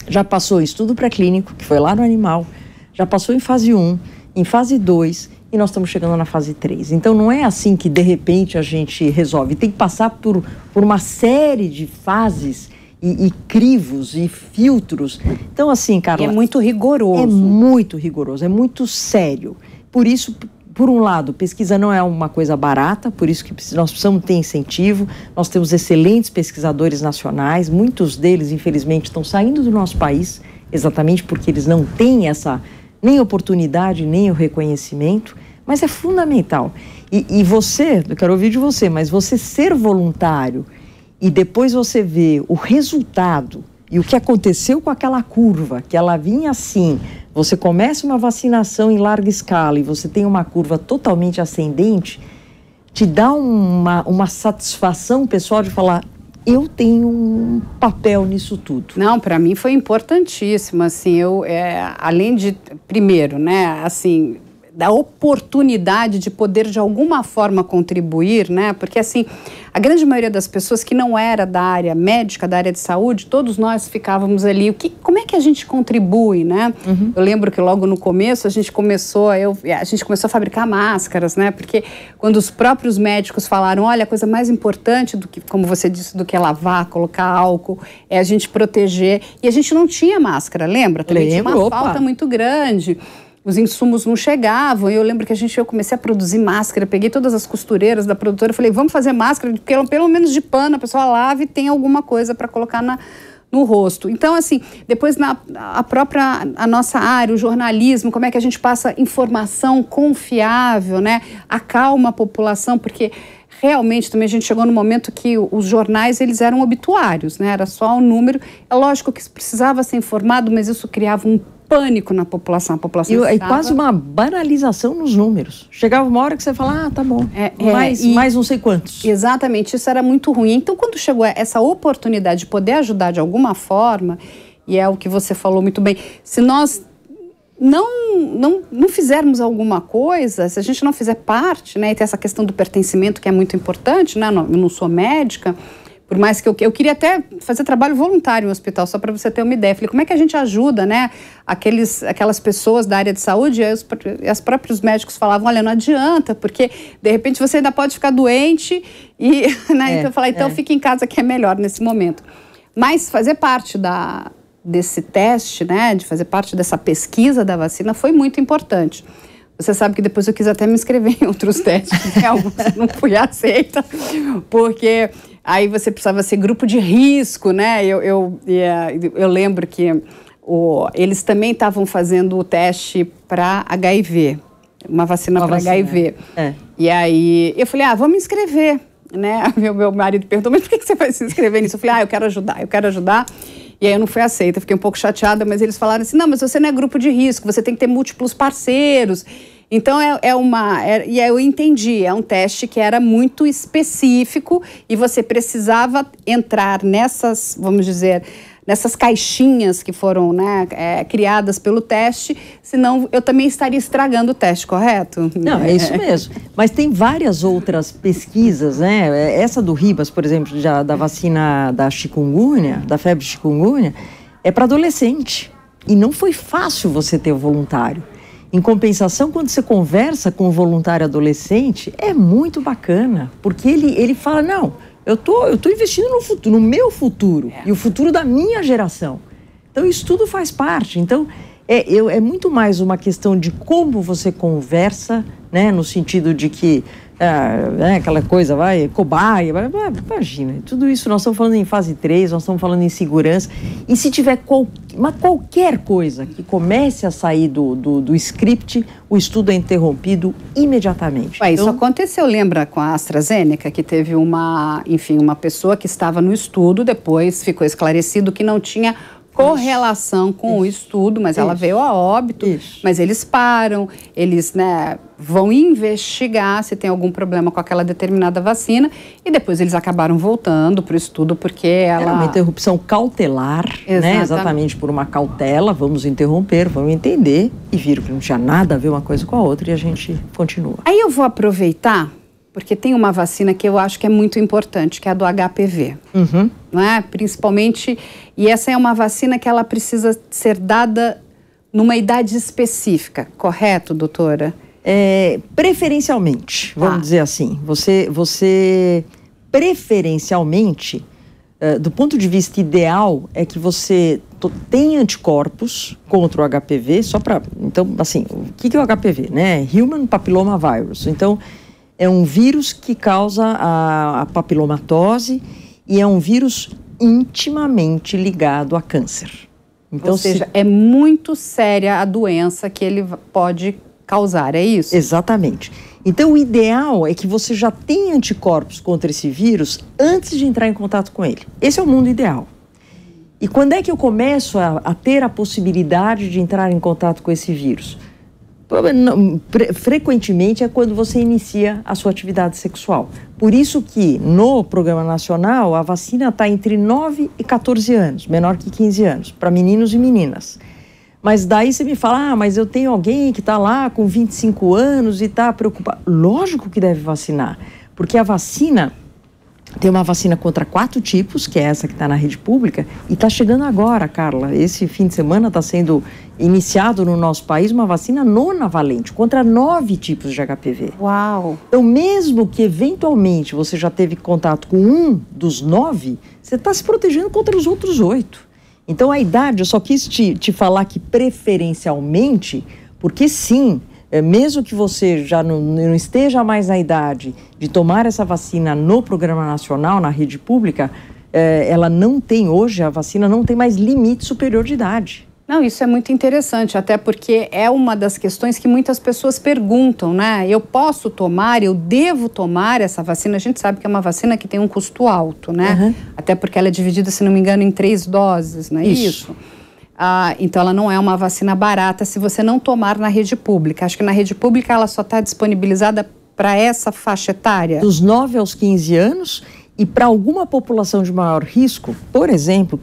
já passou estudo pré-clínico, que foi lá no animal, já passou em fase 1, em fase 2 e nós estamos chegando na fase 3. Então não é assim que de repente a gente resolve. Tem que passar por uma série de fases e crivos e filtros. Então assim, Carla...
E é muito rigoroso.
É muito rigoroso, é muito sério. Por isso, por um lado, pesquisa não é uma coisa barata, por isso que nós precisamos ter incentivo. Nós temos excelentes pesquisadores nacionais, muitos deles, infelizmente, estão saindo do nosso país, exatamente porque eles não têm essa nem oportunidade, nem o reconhecimento, mas é fundamental. E você, eu quero ouvir de você, mas você ser voluntário e depois você ver o resultado e o que aconteceu com aquela curva, que ela vinha assim, você começa uma vacinação em larga escala e você tem uma curva totalmente ascendente, te dá uma satisfação pessoal de falar, eu tenho um papel nisso tudo.
Não, para mim foi importantíssimo, assim, além de, primeiro, né, assim, da oportunidade de poder de alguma forma contribuir, né, porque assim, a grande maioria das pessoas que não era da área médica, da área de saúde, todos nós ficávamos ali, como é que a gente contribui, né? Uhum. Eu lembro que logo no começo a gente começou a fabricar máscaras, né, porque quando os próprios médicos falaram, olha, a coisa mais importante do que, como você disse, do que lavar, colocar álcool, é a gente proteger, e a gente não tinha máscara, lembra? Também tinha uma falta muito grande. Os insumos não chegavam, e eu lembro que eu comecei a produzir máscara, peguei todas as costureiras da produtora, falei, vamos fazer máscara, pelo menos de pano, a pessoa lava e tem alguma coisa para colocar no rosto. Então, assim, depois a nossa área, o jornalismo, como é que a gente passa informação confiável, né? Acalma a população, porque realmente também a gente chegou no momento que os jornais, eles eram obituários, né? Era só um número. É lógico que precisava ser informado, mas isso criava um pânico na população. A população
e quase uma banalização nos números. Chegava uma hora que você fala, tá bom, mais não sei quantos.
Exatamente, isso era muito ruim. Então, quando chegou essa oportunidade de poder ajudar de alguma forma, e é o que você falou muito bem, se nós não fizermos alguma coisa, se a gente não fizer parte, né, e tem essa questão do pertencimento que é muito importante, né, eu não sou médica, por mais que eu queria até fazer trabalho voluntário no hospital, só para você ter uma ideia. Falei, como é que a gente ajuda, né, aquelas pessoas da área de saúde? E os próprios médicos falavam, olha, não adianta, porque de repente você ainda pode ficar doente e, né, então eu falei, então fique em casa que é melhor nesse momento. Mas fazer parte desse teste, né, de fazer parte dessa pesquisa da vacina foi muito importante. Você sabe que depois eu quis até me inscrever em outros testes, em alguns não fui aceita, porque aí você precisava ser grupo de risco, né? Eu lembro que eles também estavam fazendo o teste para HIV, uma vacina para HIV. E aí eu falei, vamos me inscrever, né? Meu marido perguntou, mas por que você vai se inscrever nisso? Eu falei, eu quero ajudar. E aí eu não fui aceita, fiquei um pouco chateada, mas eles falaram assim, não, mas você não é grupo de risco, você tem que ter múltiplos parceiros. Então, e aí eu entendi, é um teste que era muito específico e você precisava entrar nessas, vamos dizer, nessas caixinhas que foram, né, criadas pelo teste, senão eu também estaria estragando o teste, correto?
Não, é isso mesmo. Mas tem várias outras pesquisas, né? Essa do Ribas, por exemplo, da vacina da chikungunya, da febre chikungunya, é para adolescente. E não foi fácil você ter o voluntário. Em compensação, quando você conversa com o voluntário adolescente, é muito bacana, porque ele fala, não, eu tô investindo no futuro, no meu futuro, e o futuro da minha geração. Então, isso tudo faz parte. Então, é muito mais uma questão de como você conversa, né, no sentido de que, aquela coisa, cobaia, imagina, tudo isso nós estamos falando em fase 3, nós estamos falando em segurança, e se tiver qualquer coisa que comece a sair do script, o estudo é interrompido imediatamente.
Isso aconteceu, lembra, com a AstraZeneca, que teve uma pessoa que estava no estudo, depois ficou esclarecido que não tinha correlação com o estudo, mas ela veio a óbito, mas eles param, eles, né, vão investigar se tem algum problema com aquela determinada vacina e depois eles acabaram voltando para o estudo porque ela...
Era uma interrupção cautelar, né, exatamente por uma cautela, vamos interromper, vamos entender e viram que não tinha nada a ver uma coisa com a outra e a gente continua.
Aí eu vou aproveitar, porque tem uma vacina que eu acho que é muito importante, que é a do HPV, não é? Principalmente, e essa é uma vacina que ela precisa ser dada numa idade específica, correto, doutora?
Preferencialmente, vamos dizer assim. Você preferencialmente, do ponto de vista ideal, é que você tem anticorpos contra o HPV, então, assim, o que é o HPV, né? Human Papilloma Virus. Então, é um vírus que causa a papilomatose e é um vírus intimamente ligado a câncer. Então,
ou seja, é muito séria a doença que ele pode causar, é isso?
Exatamente. Então, o ideal é que você já tenha anticorpos contra esse vírus antes de entrar em contato com ele. Esse é o mundo ideal. E quando é que eu começo a ter a possibilidade de entrar em contato com esse vírus? Frequentemente é quando você inicia a sua atividade sexual. Por isso que no Programa Nacional a vacina está entre 9 e 14 anos, menor que 15 anos, para meninos e meninas. Mas daí você me fala, mas eu tenho alguém que está lá com 25 anos e está preocupado. Lógico que deve vacinar, porque a vacina, tem uma vacina contra 4 tipos, que é essa que está na rede pública, e está chegando agora, Carla. Esse fim de semana está sendo iniciado no nosso país uma vacina nonavalente, contra 9 tipos de HPV.
Uau!
Então, mesmo que eventualmente você já teve contato com um dos 9, você está se protegendo contra os outros 8. Então, a idade, eu só quis te falar que preferencialmente, porque sim, mesmo que você já não esteja mais na idade de tomar essa vacina no Programa Nacional, na rede pública, ela não tem hoje, a vacina não tem mais limite superior de idade.
Não, isso é muito interessante, até porque é uma das questões que muitas pessoas perguntam, né? Eu posso tomar, eu devo tomar essa vacina? A gente sabe que é uma vacina que tem um custo alto, né? Uhum. Até porque ela é dividida, se não me engano, em 3 doses, não é isso? Então, ela não é uma vacina barata se você não tomar na rede pública. Acho que na rede pública ela só está disponibilizada para essa faixa etária.
Dos 9 aos 15 anos e para alguma população de maior risco, por exemplo,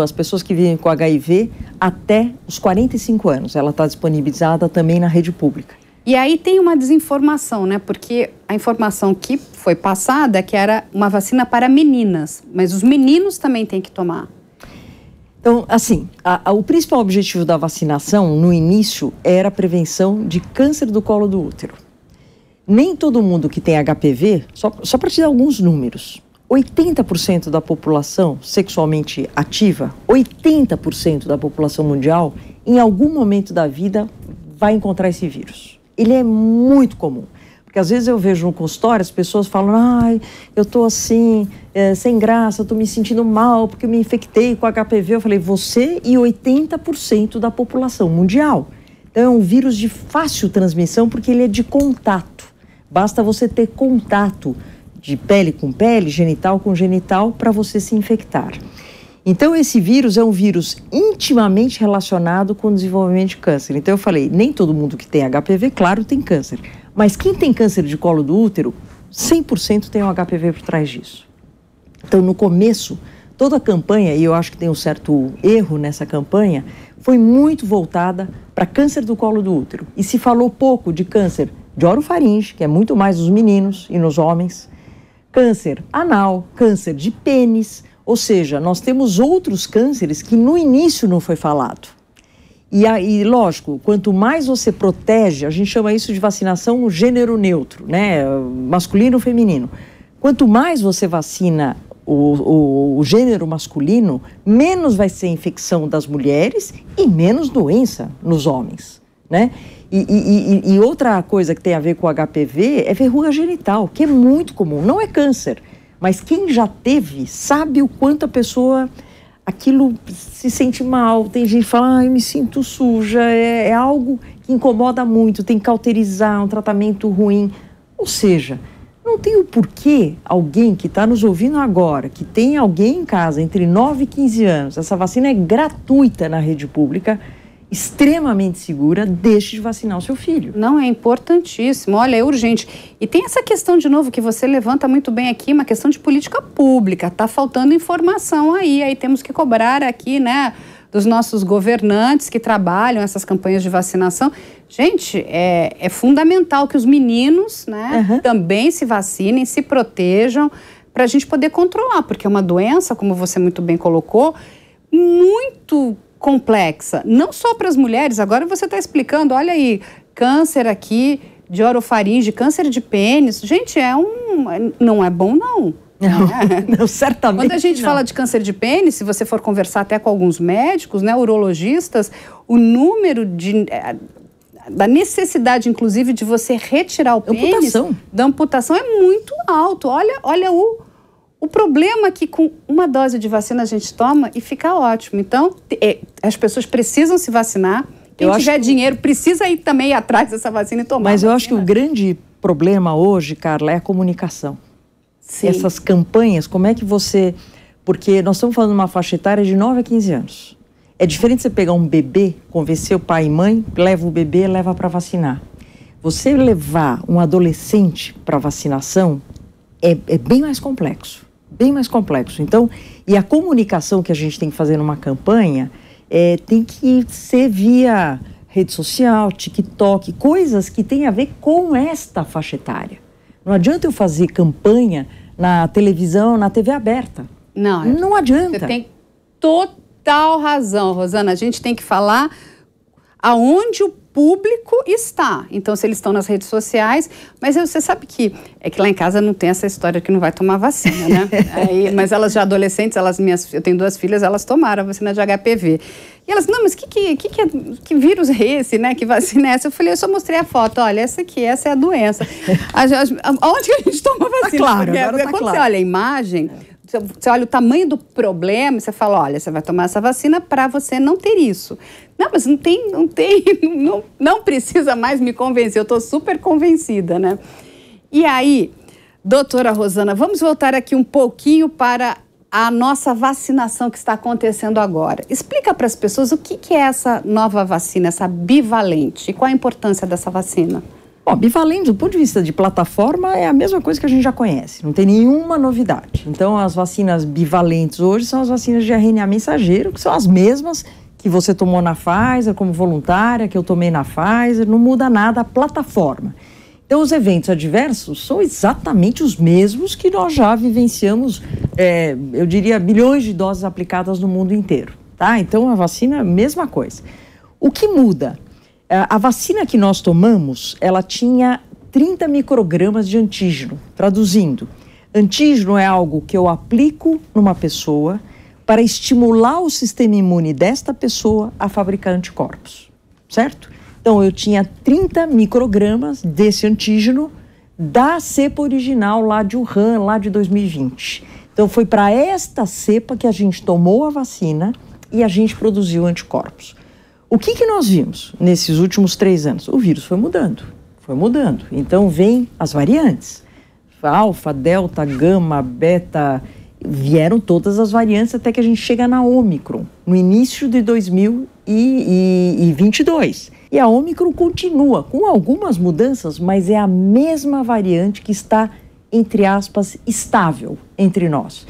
as pessoas que vivem com HIV até os 45 anos. Ela está disponibilizada também na rede pública.
E aí tem uma desinformação, né? Porque a informação que foi passada é que era uma vacina para meninas, mas os meninos também têm que tomar.
Então, assim, o principal objetivo da vacinação, no início, era a prevenção de câncer do colo do útero. Nem todo mundo que tem HPV, só para te dar alguns números, 80% da população sexualmente ativa, 80% da população mundial, em algum momento da vida, vai encontrar esse vírus. Ele é muito comum. Porque às vezes eu vejo no consultório as pessoas falam, eu tô assim, sem graça, eu tô me sentindo mal porque eu me infectei com HPV. Eu falei, você e 80% da população mundial. Então é um vírus de fácil transmissão porque ele é de contato. Basta você ter contato de pele com pele, genital com genital, para você se infectar. Então esse vírus é um vírus intimamente relacionado com o desenvolvimento de câncer. Então eu falei, nem todo mundo que tem HPV, claro, tem câncer. Mas quem tem câncer de colo do útero, 100% tem um HPV por trás disso. Então, no começo, toda a campanha, e eu acho que tem um certo erro nessa campanha, foi muito voltada para câncer do colo do útero. E se falou pouco de câncer de orofaringe, que é muito mais nos meninos e nos homens, câncer anal, câncer de pênis, ou seja, nós temos outros cânceres que no início não foi falado. E lógico, quanto mais você protege, a gente chama isso de vacinação gênero neutro, né? Masculino ou feminino. Quanto mais você vacina o gênero masculino, menos vai ser infecção das mulheres e menos doença nos homens, né? E outra coisa que tem a ver com o HPV é verruga genital, que é muito comum, não é câncer, mas quem já teve sabe o quanto a pessoa... aquilo se sente mal, tem gente que fala, me sinto suja, é algo que incomoda muito, tem que cauterizar, um tratamento ruim. Ou seja, não tem o porquê alguém que está nos ouvindo agora, que tem alguém em casa entre 9 e 15 anos, essa vacina é gratuita na rede pública, extremamente segura, deixe de vacinar o seu filho.
Não, é importantíssimo, olha, é urgente. E tem essa questão, de novo, que você levanta muito bem aqui, uma questão de política pública, está faltando informação aí temos que cobrar aqui, né, dos nossos governantes que trabalham essas campanhas de vacinação. Gente, é fundamental que os meninos, né, também se vacinem, se protejam, para a gente poder controlar, porque é uma doença, como você muito bem colocou, muito complexa, não só para as mulheres. Agora você está explicando, olha aí, câncer aqui de orofaringe, câncer de pênis. Gente, não é bom, não.
Não, certamente
Quando a gente fala de câncer de pênis, se você for conversar até com alguns médicos, né, urologistas, o número da necessidade, inclusive, de você retirar o pênis da amputação é muito alto. Olha o problema que com uma dose de vacina a gente toma e fica ótimo. Então, as pessoas precisam se vacinar. Quem tiver dinheiro precisa ir também atrás dessa vacina e tomar.
Mas eu acho que o grande problema hoje, Carla, é a comunicação. Sim. Essas campanhas, como é que você... Porque nós estamos falando de uma faixa etária de 9 a 15 anos. É diferente você pegar um bebê, convencer o pai e mãe, leva o bebê, leva para vacinar. Você levar um adolescente para vacinação é bem mais complexo. Bem mais complexo. Então, e a comunicação que a gente tem que fazer numa campanha tem que ser via rede social, TikTok, coisas que têm a ver com esta faixa etária. Não adianta eu fazer campanha na televisão, na TV aberta. Não adianta.
Você tem total razão, Rosana. A gente tem que falar aonde o público está. Então, se eles estão nas redes sociais... Mas você sabe que lá em casa não tem essa história que não vai tomar vacina, né? Mas elas já adolescentes, eu tenho 2 filhas, elas tomaram a vacina de HPV. E elas, não, mas que vírus é esse, né? Que vacina é essa? Eu falei, eu só mostrei a foto. Olha, essa é a doença. Onde que a gente toma vacina?
Tá claro,
porque quando você olha a imagem... Você olha o tamanho do problema e você fala, olha, você vai tomar essa vacina para você não ter isso. Não, mas não precisa mais me convencer, eu estou super convencida, né? E aí, doutora Rosana, vamos voltar aqui um pouquinho para a nossa vacinação que está acontecendo agora. Explica para as pessoas o que é essa nova vacina, essa bivalente, e qual a importância dessa vacina?
Bom, bivalente, do ponto de vista de plataforma, é a mesma coisa que a gente já conhece, não tem nenhuma novidade. Então, as vacinas bivalentes hoje são as vacinas de RNA mensageiro, que são as mesmas que você tomou na Pfizer como voluntária, que eu tomei na Pfizer, não muda nada a plataforma. Então, os eventos adversos são exatamente os mesmos que nós já vivenciamos, eu diria, bilhões de doses aplicadas no mundo inteiro, tá? Então, a vacina, mesma coisa. O que muda? A vacina que nós tomamos, ela tinha 30 microgramas de antígeno. Traduzindo, antígeno é algo que eu aplico numa pessoa para estimular o sistema imune desta pessoa a fabricar anticorpos, certo? Então, eu tinha 30 microgramas desse antígeno da cepa original lá de Wuhan, lá de 2020. Então, foi para esta cepa que a gente tomou a vacina e a gente produziu anticorpos. O que nós vimos nesses últimos 3 anos? O vírus foi mudando. Então, vem as variantes. Alfa, delta, gama, beta, vieram todas as variantes até que a gente chega na Ômicron, no início de 2022. E a Ômicron continua com algumas mudanças, mas é a mesma variante que está, entre aspas, estável entre nós.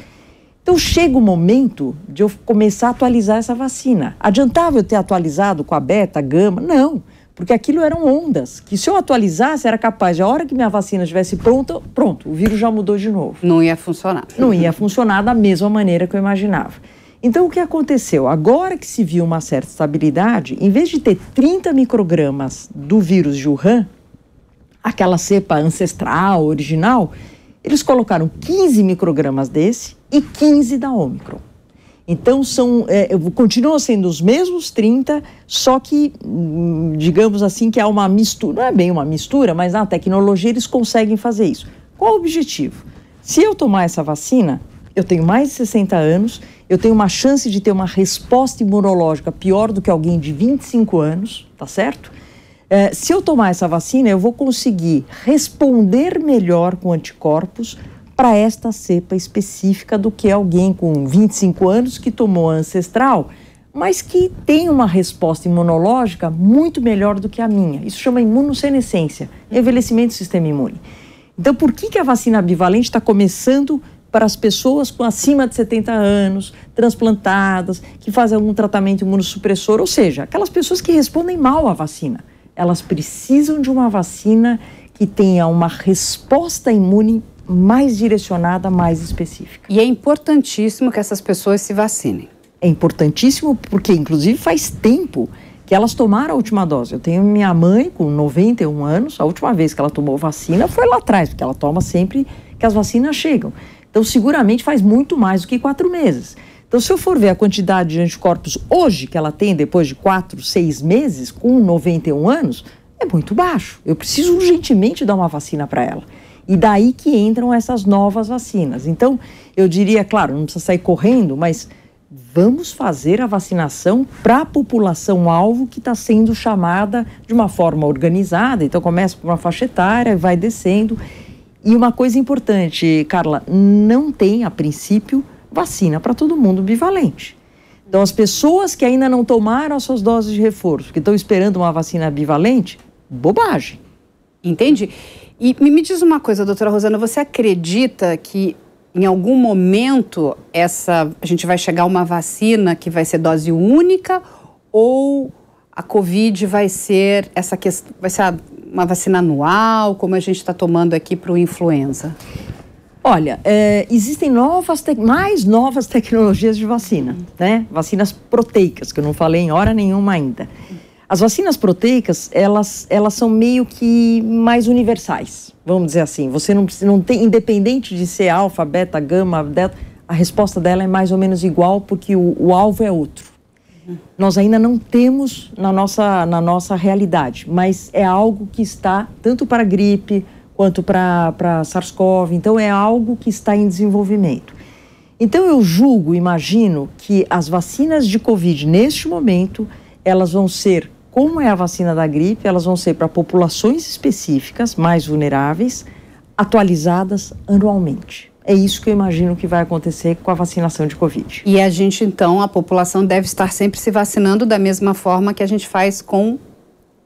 Então, chega o momento de eu começar a atualizar essa vacina. Adiantava eu ter atualizado com a beta, gama? Não, porque aquilo eram ondas, que se eu atualizasse era capaz de, a hora que minha vacina estivesse pronta, pronto, o vírus já mudou de novo.
Não ia funcionar.
Não ia funcionar da mesma maneira que eu imaginava. Então, o que aconteceu? Agora que se viu uma certa estabilidade, em vez de ter 30 microgramas do vírus de Wuhan, aquela cepa ancestral, original, eles colocaram 15 microgramas desse e 15 da Ômicron. Então, continuam sendo os mesmos 30, só que, digamos assim, que há uma mistura. Não é bem uma mistura, mas na tecnologia eles conseguem fazer isso. Qual o objetivo? Se eu tomar essa vacina, eu tenho mais de 60 anos, eu tenho uma chance de ter uma resposta imunológica pior do que alguém de 25 anos, tá certo? Se eu tomar essa vacina, eu vou conseguir responder melhor com anticorpos para esta cepa específica do que alguém com 25 anos que tomou a ancestral, mas que tem uma resposta imunológica muito melhor do que a minha. Isso chama imunossenescência, envelhecimento do sistema imune. Então, por que a vacina bivalente está começando para as pessoas com acima de 70 anos, transplantadas, que fazem algum tratamento imunossupressor, ou seja, aquelas pessoas que respondem mal à vacina? Elas precisam de uma vacina que tenha uma resposta imune mais direcionada, mais específica.
E é importantíssimo que essas pessoas se vacinem.
É importantíssimo porque, inclusive, faz tempo que elas tomaram a última dose. Eu tenho minha mãe com 91 anos, a última vez que ela tomou vacina foi lá atrás, porque ela toma sempre que as vacinas chegam. Então, seguramente faz muito mais do que 4 meses. Então, se eu for ver a quantidade de anticorpos hoje que ela tem, depois de 4, 6 meses, com 91 anos, é muito baixo. Eu preciso urgentemente dar uma vacina para ela. E daí que entram essas novas vacinas. Então, eu diria, claro, não precisa sair correndo, mas vamos fazer a vacinação para a população-alvo que está sendo chamada de uma forma organizada. Então, começa por uma faixa etária, vai descendo. E uma coisa importante, Carla, não tem, a princípio, vacina para todo mundo bivalente. Então, as pessoas que ainda não tomaram as suas doses de reforço, que estão esperando uma vacina bivalente, bobagem.
Entendi. E me diz uma coisa, doutora Rosana, você acredita que em algum momento a gente vai chegar a uma vacina que vai ser dose única ou a Covid vai ser uma vacina anual, como a gente está tomando aqui para o influenza?
Olha, existem mais novas tecnologias de vacina, né? Vacinas proteicas, que eu não falei em hora nenhuma ainda. As vacinas proteicas, elas são meio que mais universais, vamos dizer assim. Você não tem, independente de ser alfa, beta, gama, delta, a resposta dela é mais ou menos igual, porque o alvo é outro. Nós ainda não temos na nossa realidade, mas é algo que está tanto para gripe quanto para SARS-CoV, então é algo que está em desenvolvimento. Então eu imagino que as vacinas de Covid neste momento, elas vão ser, como é a vacina da gripe, elas vão ser para populações específicas, mais vulneráveis, atualizadas anualmente. É isso que eu imagino que vai acontecer com a vacinação de Covid.
E a gente, então, a população deve estar sempre se vacinando da mesma forma que a gente faz com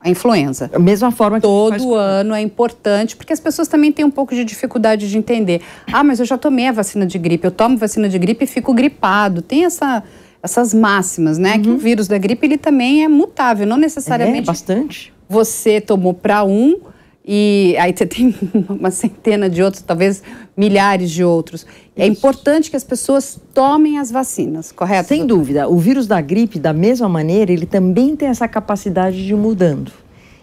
a influenza.
Da mesma forma que
todo ano é importante, porque as pessoas também têm um pouco de dificuldade de entender. Ah, mas eu já tomei a vacina de gripe, eu tomo vacina de gripe e fico gripado. Tem essas máximas, né? Que o vírus da gripe, ele também é mutável, não necessariamente...
bastante.
Você tomou para um e aí você tem uma centena de outros, talvez milhares de outros. Isso. É importante que as pessoas tomem as vacinas, correto?
Sem dúvida. O vírus da gripe, da mesma maneira, ele também tem essa capacidade de ir mudando.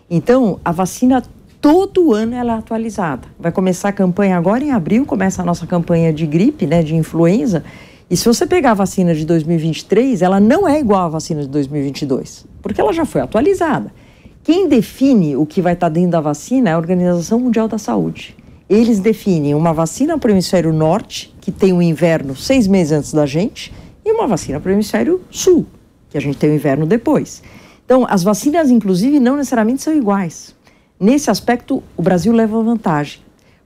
Então, a vacina, todo ano, ela é atualizada. Vai começar a campanha agora em abril, começa a nossa campanha de gripe, né, de influenza. E se você pegar a vacina de 2023, ela não é igual à vacina de 2022, porque ela já foi atualizada. Quem define o que vai estar dentro da vacina é a Organização Mundial da Saúde. Eles definem uma vacina para o hemisfério norte, que tem o inverno 6 meses antes da gente, e uma vacina para o hemisfério sul, que a gente tem o inverno depois. Então, as vacinas, inclusive, não necessariamente são iguais. Nesse aspecto, o Brasil leva vantagem,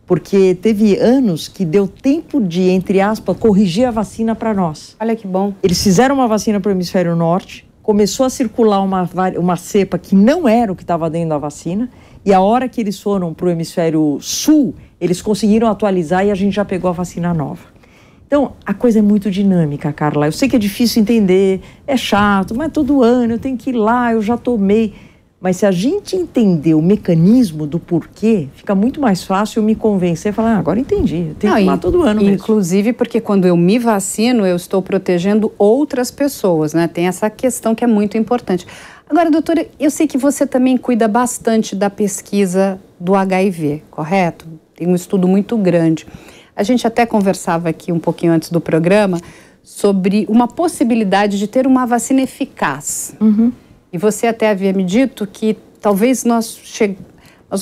porque teve anos que deu tempo de, entre aspas, corrigir a vacina para nós.
Olha que bom.
Eles fizeram uma vacina para o hemisfério norte, começou a circular uma cepa que não era o que estava dentro da vacina, e a hora que eles foram para o hemisfério sul, eles conseguiram atualizar e a gente já pegou a vacina nova. Então, a coisa é muito dinâmica, Carla. Eu sei que é difícil entender, é chato, mas todo ano eu tenho que ir lá, eu já tomei. Mas se a gente entender o mecanismo do porquê, fica muito mais fácil eu me convencer e falar, agora entendi, eu tenho que tomar todo ano mesmo.
Inclusive porque quando eu me vacino, eu estou protegendo outras pessoas, né? Tem essa questão que é muito importante. Agora, doutora, eu sei que você também cuida bastante da pesquisa do HIV, correto? Tem um estudo muito grande. A gente até conversava aqui um pouquinho antes do programa sobre uma possibilidade de ter uma vacina eficaz. E você até havia me dito que talvez nós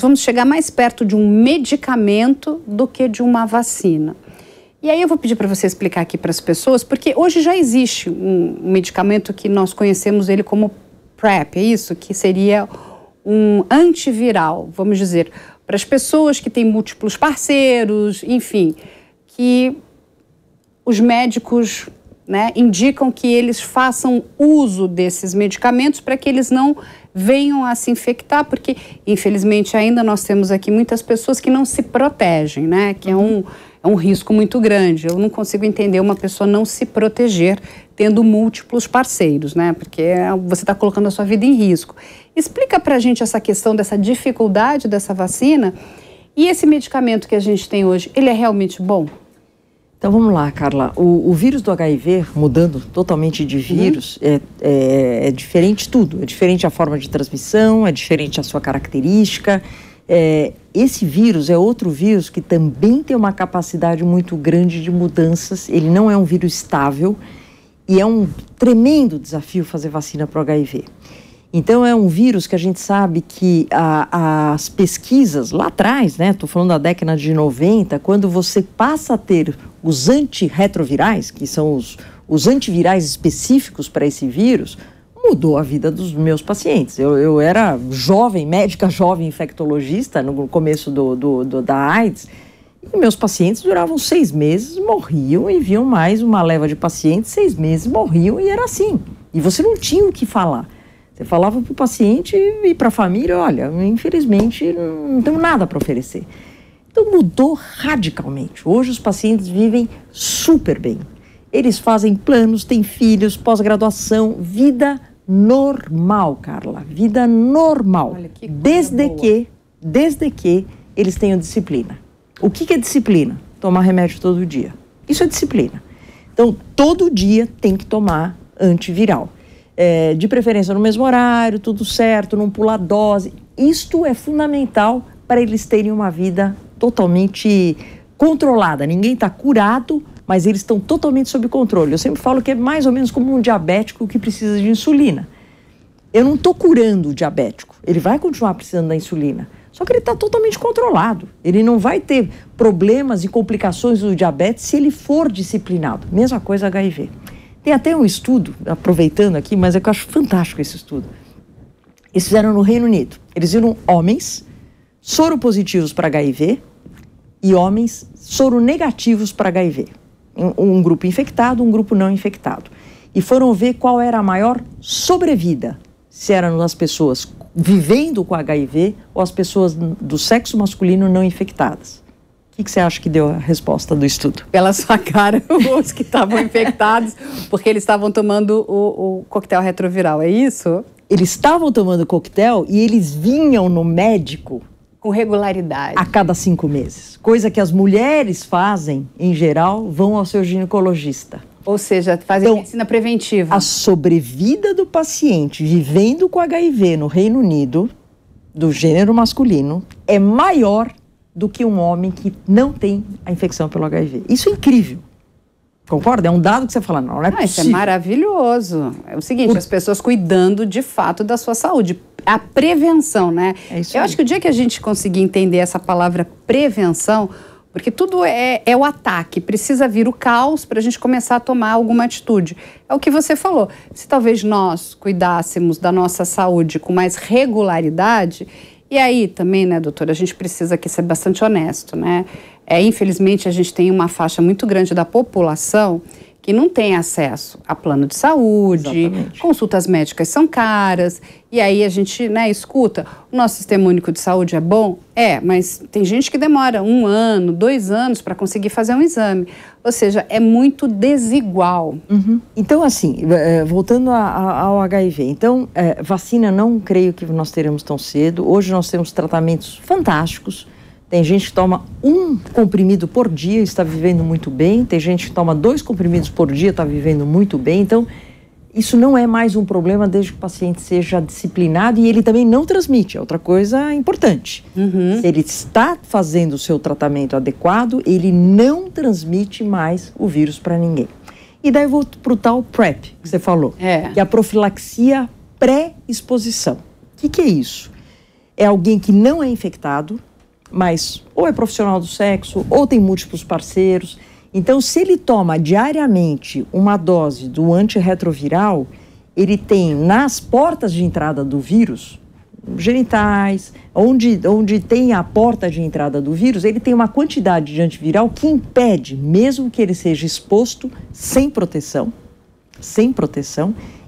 vamos chegar mais perto de um medicamento do que de uma vacina. E aí eu vou pedir para você explicar aqui para as pessoas, porque hoje já existe um medicamento que nós conhecemos ele como PrEP, é isso? Que seria um antiviral, vamos dizer, para as pessoas que têm múltiplos parceiros, enfim, que os médicos, né, indicam que eles façam uso desses medicamentos para que eles não venham a se infectar, porque, infelizmente, ainda nós temos aqui muitas pessoas que não se protegem, né, que é um risco muito grande. Eu não consigo entender uma pessoa não se proteger tendo múltiplos parceiros, né, porque você está colocando a sua vida em risco. Explica para a gente essa questão dessa dificuldade dessa vacina e esse medicamento que a gente tem hoje, ele é realmente bom?
Então vamos lá, Carla. O vírus do HIV, mudando totalmente de vírus, é diferente tudo. É diferente a forma de transmissão, é diferente a sua característica. Esse vírus é outro vírus que também tem uma capacidade muito grande de mudanças. Ele não é um vírus estável e é um tremendo desafio fazer vacina para o HIV. Então é um vírus que a gente sabe que as pesquisas lá atrás, né, estou falando da década de 90, quando você passa a ter os antirretrovirais, que são os antivirais específicos para esse vírus, mudou a vida dos meus pacientes. Eu era jovem, médica jovem infectologista no começo da AIDS, e meus pacientes duravam 6 meses, morriam e viam mais uma leva de pacientes, 6 meses, morriam e era assim. E você não tinha o que falar. Você falava para o paciente e para a família, olha, infelizmente não temos nada para oferecer. Então mudou radicalmente. Hoje os pacientes vivem super bem. Eles fazem planos, têm filhos, pós-graduação, vida normal, Carla. Vida normal.
Olha, que coisa
desde que eles tenham disciplina. O que é disciplina? Tomar remédio todo dia. Isso é disciplina. Então, todo dia tem que tomar antiviral. De preferência no mesmo horário, tudo certo, não pular dose. Isto é fundamental para eles terem uma vida totalmente controlada. Ninguém está curado, mas eles estão totalmente sob controle. Eu sempre falo que é mais ou menos como um diabético que precisa de insulina. Eu não estou curando o diabético, ele vai continuar precisando da insulina, só que ele está totalmente controlado. Ele não vai ter problemas e complicações do diabetes se ele for disciplinado. Mesma coisa HIV. Tem até um estudo, aproveitando aqui, mas é que eu acho fantástico esse estudo. Eles fizeram no Reino Unido. Eles viram homens soropositivos para HIV e homens soronegativos para HIV. Um grupo infectado, um grupo não infectado. E foram ver qual era a maior sobrevida, se eram as pessoas vivendo com HIV ou as pessoas do sexo masculino não infectadas. O que você acha que deu a resposta do estudo?
Pela sua cara, os que estavam infectados, porque eles estavam tomando o coquetel retroviral, é isso?
Eles estavam tomando coquetel e eles vinham no médico
com regularidade.
A cada 5 meses. Coisa que as mulheres fazem, em geral, vão ao seu ginecologista.
Ou seja, fazem medicina preventiva.
A sobrevida do paciente vivendo com HIV no Reino Unido, do gênero masculino, é maior do que um homem que não tem a infecção pelo HIV. Isso é incrível. Concorda? É um dado que você fala, não é possível.
Isso é maravilhoso. É o seguinte, as pessoas cuidando de fato da sua saúde. A prevenção, né?
É isso
Eu
aí.
acho que o dia que a gente conseguir entender essa palavra prevenção, porque tudo é o ataque, precisa vir o caos para a gente começar a tomar alguma atitude. É o que você falou. Se talvez nós cuidássemos da nossa saúde com mais regularidade, e aí também, né, doutora, a gente precisa aqui ser bastante honesto, né? Infelizmente, a gente tem uma faixa muito grande da população que não tem acesso a plano de saúde,
Exatamente.
Consultas médicas são caras, e aí a gente, né, escuta, o nosso sistema único de saúde é bom? Mas tem gente que demora 1 ano, 2 anos para conseguir fazer um exame. Ou seja, é muito desigual.
Uhum. Então, assim, voltando ao HIV, então, vacina não creio que nós teremos tão cedo. Hoje nós temos tratamentos fantásticos. Tem gente que toma 1 comprimido por dia e está vivendo muito bem. Tem gente que toma 2 comprimidos por dia e está vivendo muito bem. Então, isso não é mais um problema desde que o paciente seja disciplinado e ele também não transmite. É outra coisa importante.
Uhum.
Se ele está fazendo o seu tratamento adequado, ele não transmite mais o vírus para ninguém. E daí eu vou para o tal PrEP, que você falou. Que é a profilaxia pré-exposição. O que é isso? É alguém que não é infectado, mas ou é profissional do sexo, ou tem múltiplos parceiros. Então, se ele toma diariamente uma dose do antirretroviral, ele tem nas portas de entrada do vírus, genitais, onde tem a porta de entrada do vírus, ele tem uma quantidade de antiviral que impede, mesmo que ele seja exposto sem proteção,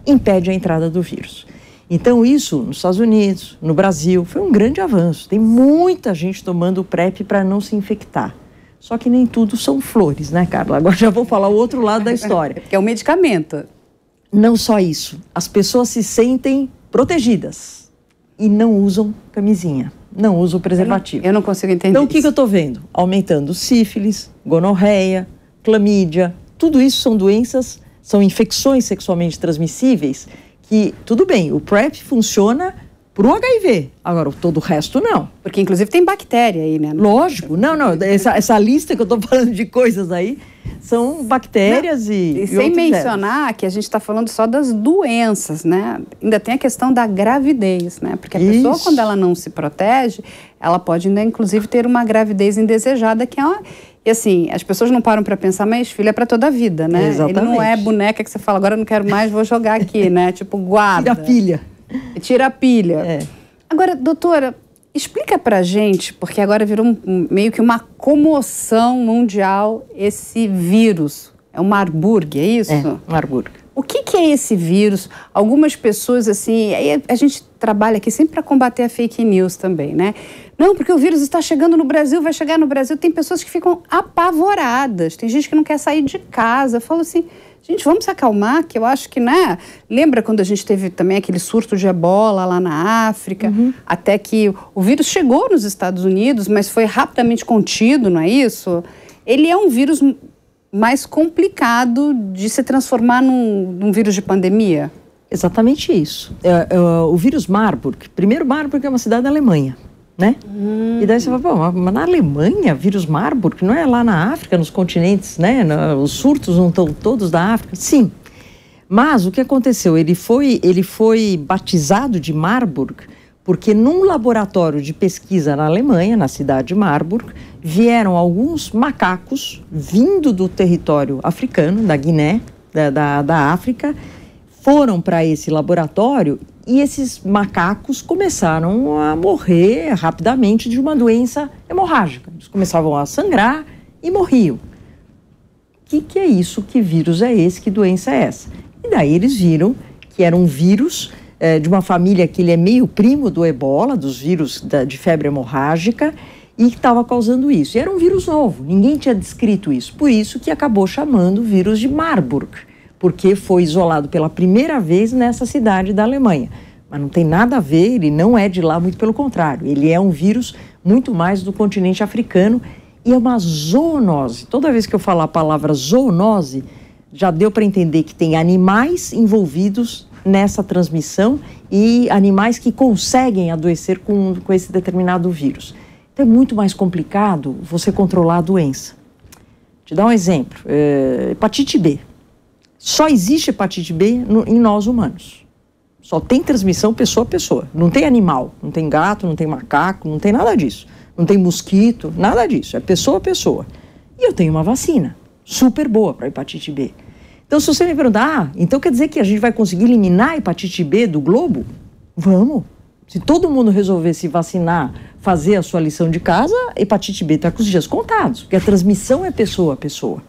impede a entrada do vírus. Então, isso nos Estados Unidos, no Brasil, foi um grande avanço. Tem muita gente tomando o PrEP para não se infectar. Só que nem tudo são flores, né, Carla? Agora já vou falar o outro lado da história.
Que é um medicamento.
Não só isso. As pessoas se sentem protegidas e não usam camisinha, não usam preservativo.
Eu não consigo entender
Então, o que
isso.
eu estou vendo? Aumentando sífilis, gonorreia, clamídia, tudo isso são doenças, são infecções sexualmente transmissíveis que, tudo bem, o PrEP funciona para o HIV, agora todo o resto não.
Porque inclusive tem bactéria aí, né?
Lógico, não, essa lista que eu estou falando de coisas aí são bactérias
e sem mencionar que a gente está falando só das doenças, né? Ainda tem a questão da gravidez, né? Porque a pessoa, quando ela não se protege, ela pode ainda, inclusive, ter uma gravidez indesejada, que é uma... E assim, as pessoas não param para pensar, mas filho é para toda a vida, né?
Exatamente.
Ele não é boneca que você fala, agora eu não quero mais, vou jogar aqui, né? Tipo, guarda.
Tira a pilha.
Tira a pilha. Agora, doutora, explica pra gente, porque agora virou meio que uma comoção mundial esse vírus. É o Marburg, é isso?
É, Marburg.
O que é esse vírus? Algumas pessoas, assim, aí a gente trabalha aqui sempre para combater a fake news também, né? Não, porque o vírus está chegando no Brasil, vai chegar no Brasil. Tem pessoas que ficam apavoradas. Tem gente que não quer sair de casa. Eu falo assim, gente, vamos se acalmar, que eu acho que, né? Lembra quando a gente teve também aquele surto de ebola lá na África? Até que o vírus chegou nos Estados Unidos, mas foi rapidamente contido, não é isso? Ele é um vírus mais complicado de se transformar num vírus de pandemia?
Exatamente isso. O vírus Marburg, primeiro Marburg é uma cidade da Alemanha, né? E daí você fala, pô, mas na Alemanha, vírus Marburg, não é lá na África, nos continentes, né? Os surtos não estão todos da África? Sim. Mas o que aconteceu? Ele foi batizado de Marburg porque num laboratório de pesquisa na Alemanha, na cidade de Marburg, vieram alguns macacos vindo do território africano, da Guiné, da África, foram para esse laboratório e esses macacos começaram a morrer rapidamente de uma doença hemorrágica. Eles começavam a sangrar e morriam. O que é isso? Que vírus é esse? Que doença é essa? E daí eles viram que era um vírus de uma família que ele é meio primo do ebola, dos vírus de febre hemorrágica, e que estava causando isso. E era um vírus novo, ninguém tinha descrito isso. Por isso que acabou chamando o vírus de Marburg, porque foi isolado pela primeira vez nessa cidade da Alemanha. Mas não tem nada a ver, ele não é de lá, muito pelo contrário. Ele é um vírus muito mais do continente africano e é uma zoonose. Toda vez que eu falar a palavra zoonose, já deu para entender que tem animais envolvidos nessa transmissão e animais que conseguem adoecer com esse determinado vírus. Então é muito mais complicado você controlar a doença. Te dar um exemplo, hepatite B. Só existe hepatite B em nós humanos. Só tem transmissão pessoa a pessoa. Não tem animal, não tem gato, não tem macaco, não tem nada disso. Não tem mosquito, nada disso. É pessoa a pessoa. E eu tenho uma vacina super boa para hepatite B. Então, se você me perguntar, então quer dizer que a gente vai conseguir eliminar a hepatite B do globo? Vamos. Se todo mundo resolver se vacinar, fazer a sua lição de casa, a hepatite B está com os dias contados, porque a transmissão é pessoa a pessoa.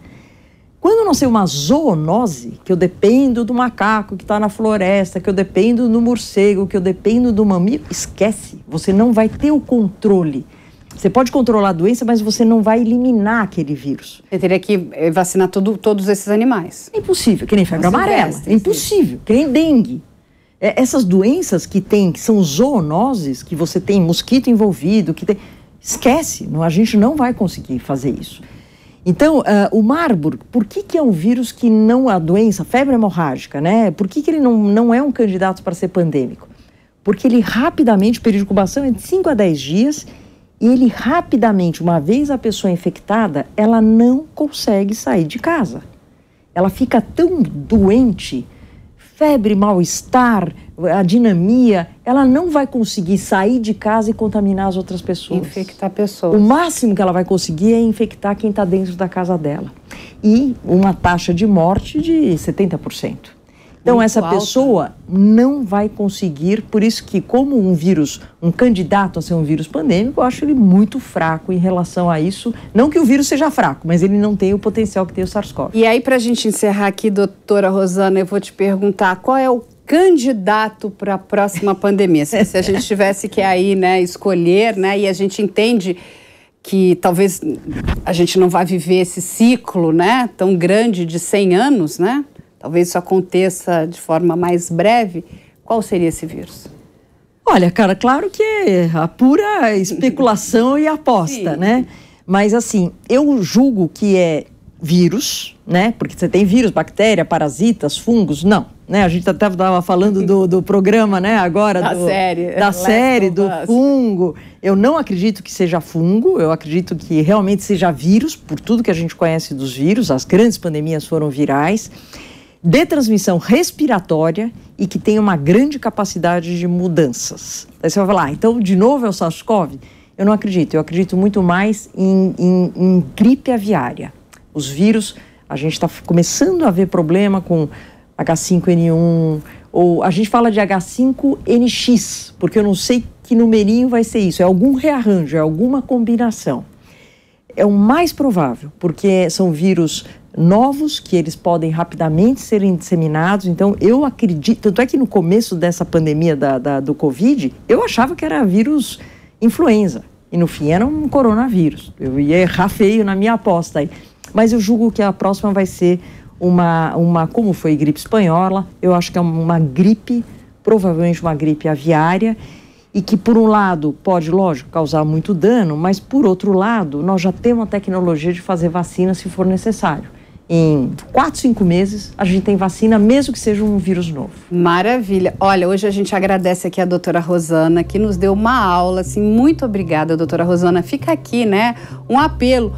Quando nós temos uma zoonose, que eu dependo do macaco que está na floresta, que eu dependo do morcego, que eu dependo do mamífero, esquece, você não vai ter o controle. Você pode controlar a doença, mas você não vai eliminar aquele vírus.
Você teria que vacinar todos esses animais.
É impossível, que nem febre amarela. É impossível, que nem dengue. Essas doenças que são zoonoses, que você tem mosquito envolvido, esquece, a gente não vai conseguir fazer isso. Então, o Marburg, por que é um vírus que não, a doença, febre hemorrágica, né? Por que ele não é um candidato para ser pandêmico? Porque ele rapidamente, o período de incubação é de 5 a 10 dias, e ele rapidamente, uma vez a pessoa infectada, ela não consegue sair de casa. Ela fica tão doente, febre, mal-estar, a dinamia, ela não vai conseguir sair de casa e contaminar as outras pessoas.
Infectar pessoas.
O máximo que ela vai conseguir é infectar quem está dentro da casa dela. E uma taxa de morte de 70%. Então, essa pessoa não vai conseguir, por isso que como um candidato a ser um vírus pandêmico, eu acho ele muito fraco em relação a isso. Não que o vírus seja fraco, mas ele não tem o potencial que tem o SARS-CoV.
E aí, para a gente encerrar aqui, doutora Rosana, eu vou te perguntar, qual é o candidato para a próxima pandemia? Se a gente tivesse que aí, né, escolher, né, e a gente entende que talvez a gente não vá viver esse ciclo, né, tão grande de 100 anos, né? Talvez isso aconteça de forma mais breve. Qual seria esse vírus?
Olha, cara, claro que é a pura especulação e aposta,
Sim.
né? Mas, assim, eu julgo que é vírus, né? Porque você tem vírus, bactéria, parasitas, fungos, não. Né? A gente até estava falando do programa, né? Agora, da série, do fungo. Eu não acredito que seja fungo, eu acredito que realmente seja vírus, por tudo que a gente conhece dos vírus, as grandes pandemias foram virais, de transmissão respiratória e que tem uma grande capacidade de mudanças. Aí você vai falar, então, de novo é o SARS-CoV? Eu não acredito, eu acredito muito mais em gripe aviária. Os vírus, a gente está começando a ver problema com H5N1, ou a gente fala de H5NX, porque eu não sei que numerinho vai ser isso, é algum rearranjo, é alguma combinação. É o mais provável, porque são vírus novos, que eles podem rapidamente serem disseminados, então eu acredito, tanto é que no começo dessa pandemia do Covid, eu achava que era vírus influenza, e no fim era um coronavírus, eu ia errar feio na minha aposta aí. Mas eu julgo que a próxima vai ser como foi gripe espanhola, eu acho que é uma gripe, provavelmente uma gripe aviária, e que por um lado pode, lógico, causar muito dano, mas por outro lado, nós já temos a tecnologia de fazer vacina se for necessário. Em 4, 5 meses, a gente tem vacina, mesmo que seja um vírus novo.
Maravilha. Olha, hoje a gente agradece aqui a doutora Rosana, que nos deu uma aula, assim, muito obrigada, doutora Rosana. Fica aqui, né, um apelo.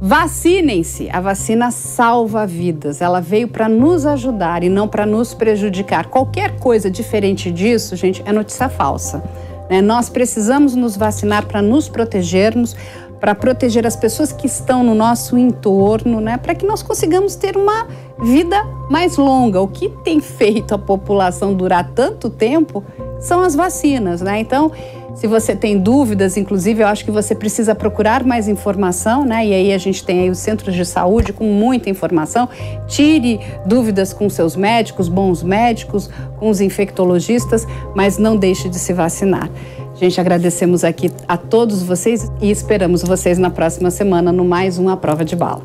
Vacinem-se, a vacina salva vidas, ela veio para nos ajudar e não para nos prejudicar. Qualquer coisa diferente disso, gente, é notícia falsa, né? Nós precisamos nos vacinar para nos protegermos, para proteger as pessoas que estão no nosso entorno, né? Para que nós consigamos ter uma vida mais longa. O que tem feito a população durar tanto tempo são as vacinas, né? Então, se você tem dúvidas, inclusive, eu acho que você precisa procurar mais informação, né? E aí a gente tem aí os centros de saúde com muita informação. Tire dúvidas com seus médicos, bons médicos, com os infectologistas, mas não deixe de se vacinar. Gente, agradecemos aqui a todos vocês e esperamos vocês na próxima semana no mais um A Prova de Bala.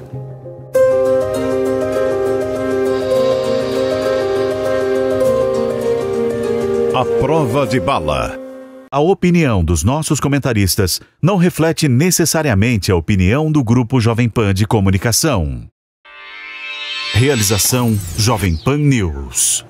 A Prova de Bala. A opinião dos nossos comentaristas não reflete necessariamente a opinião do Grupo Jovem Pan de Comunicação. Realização Jovem Pan News.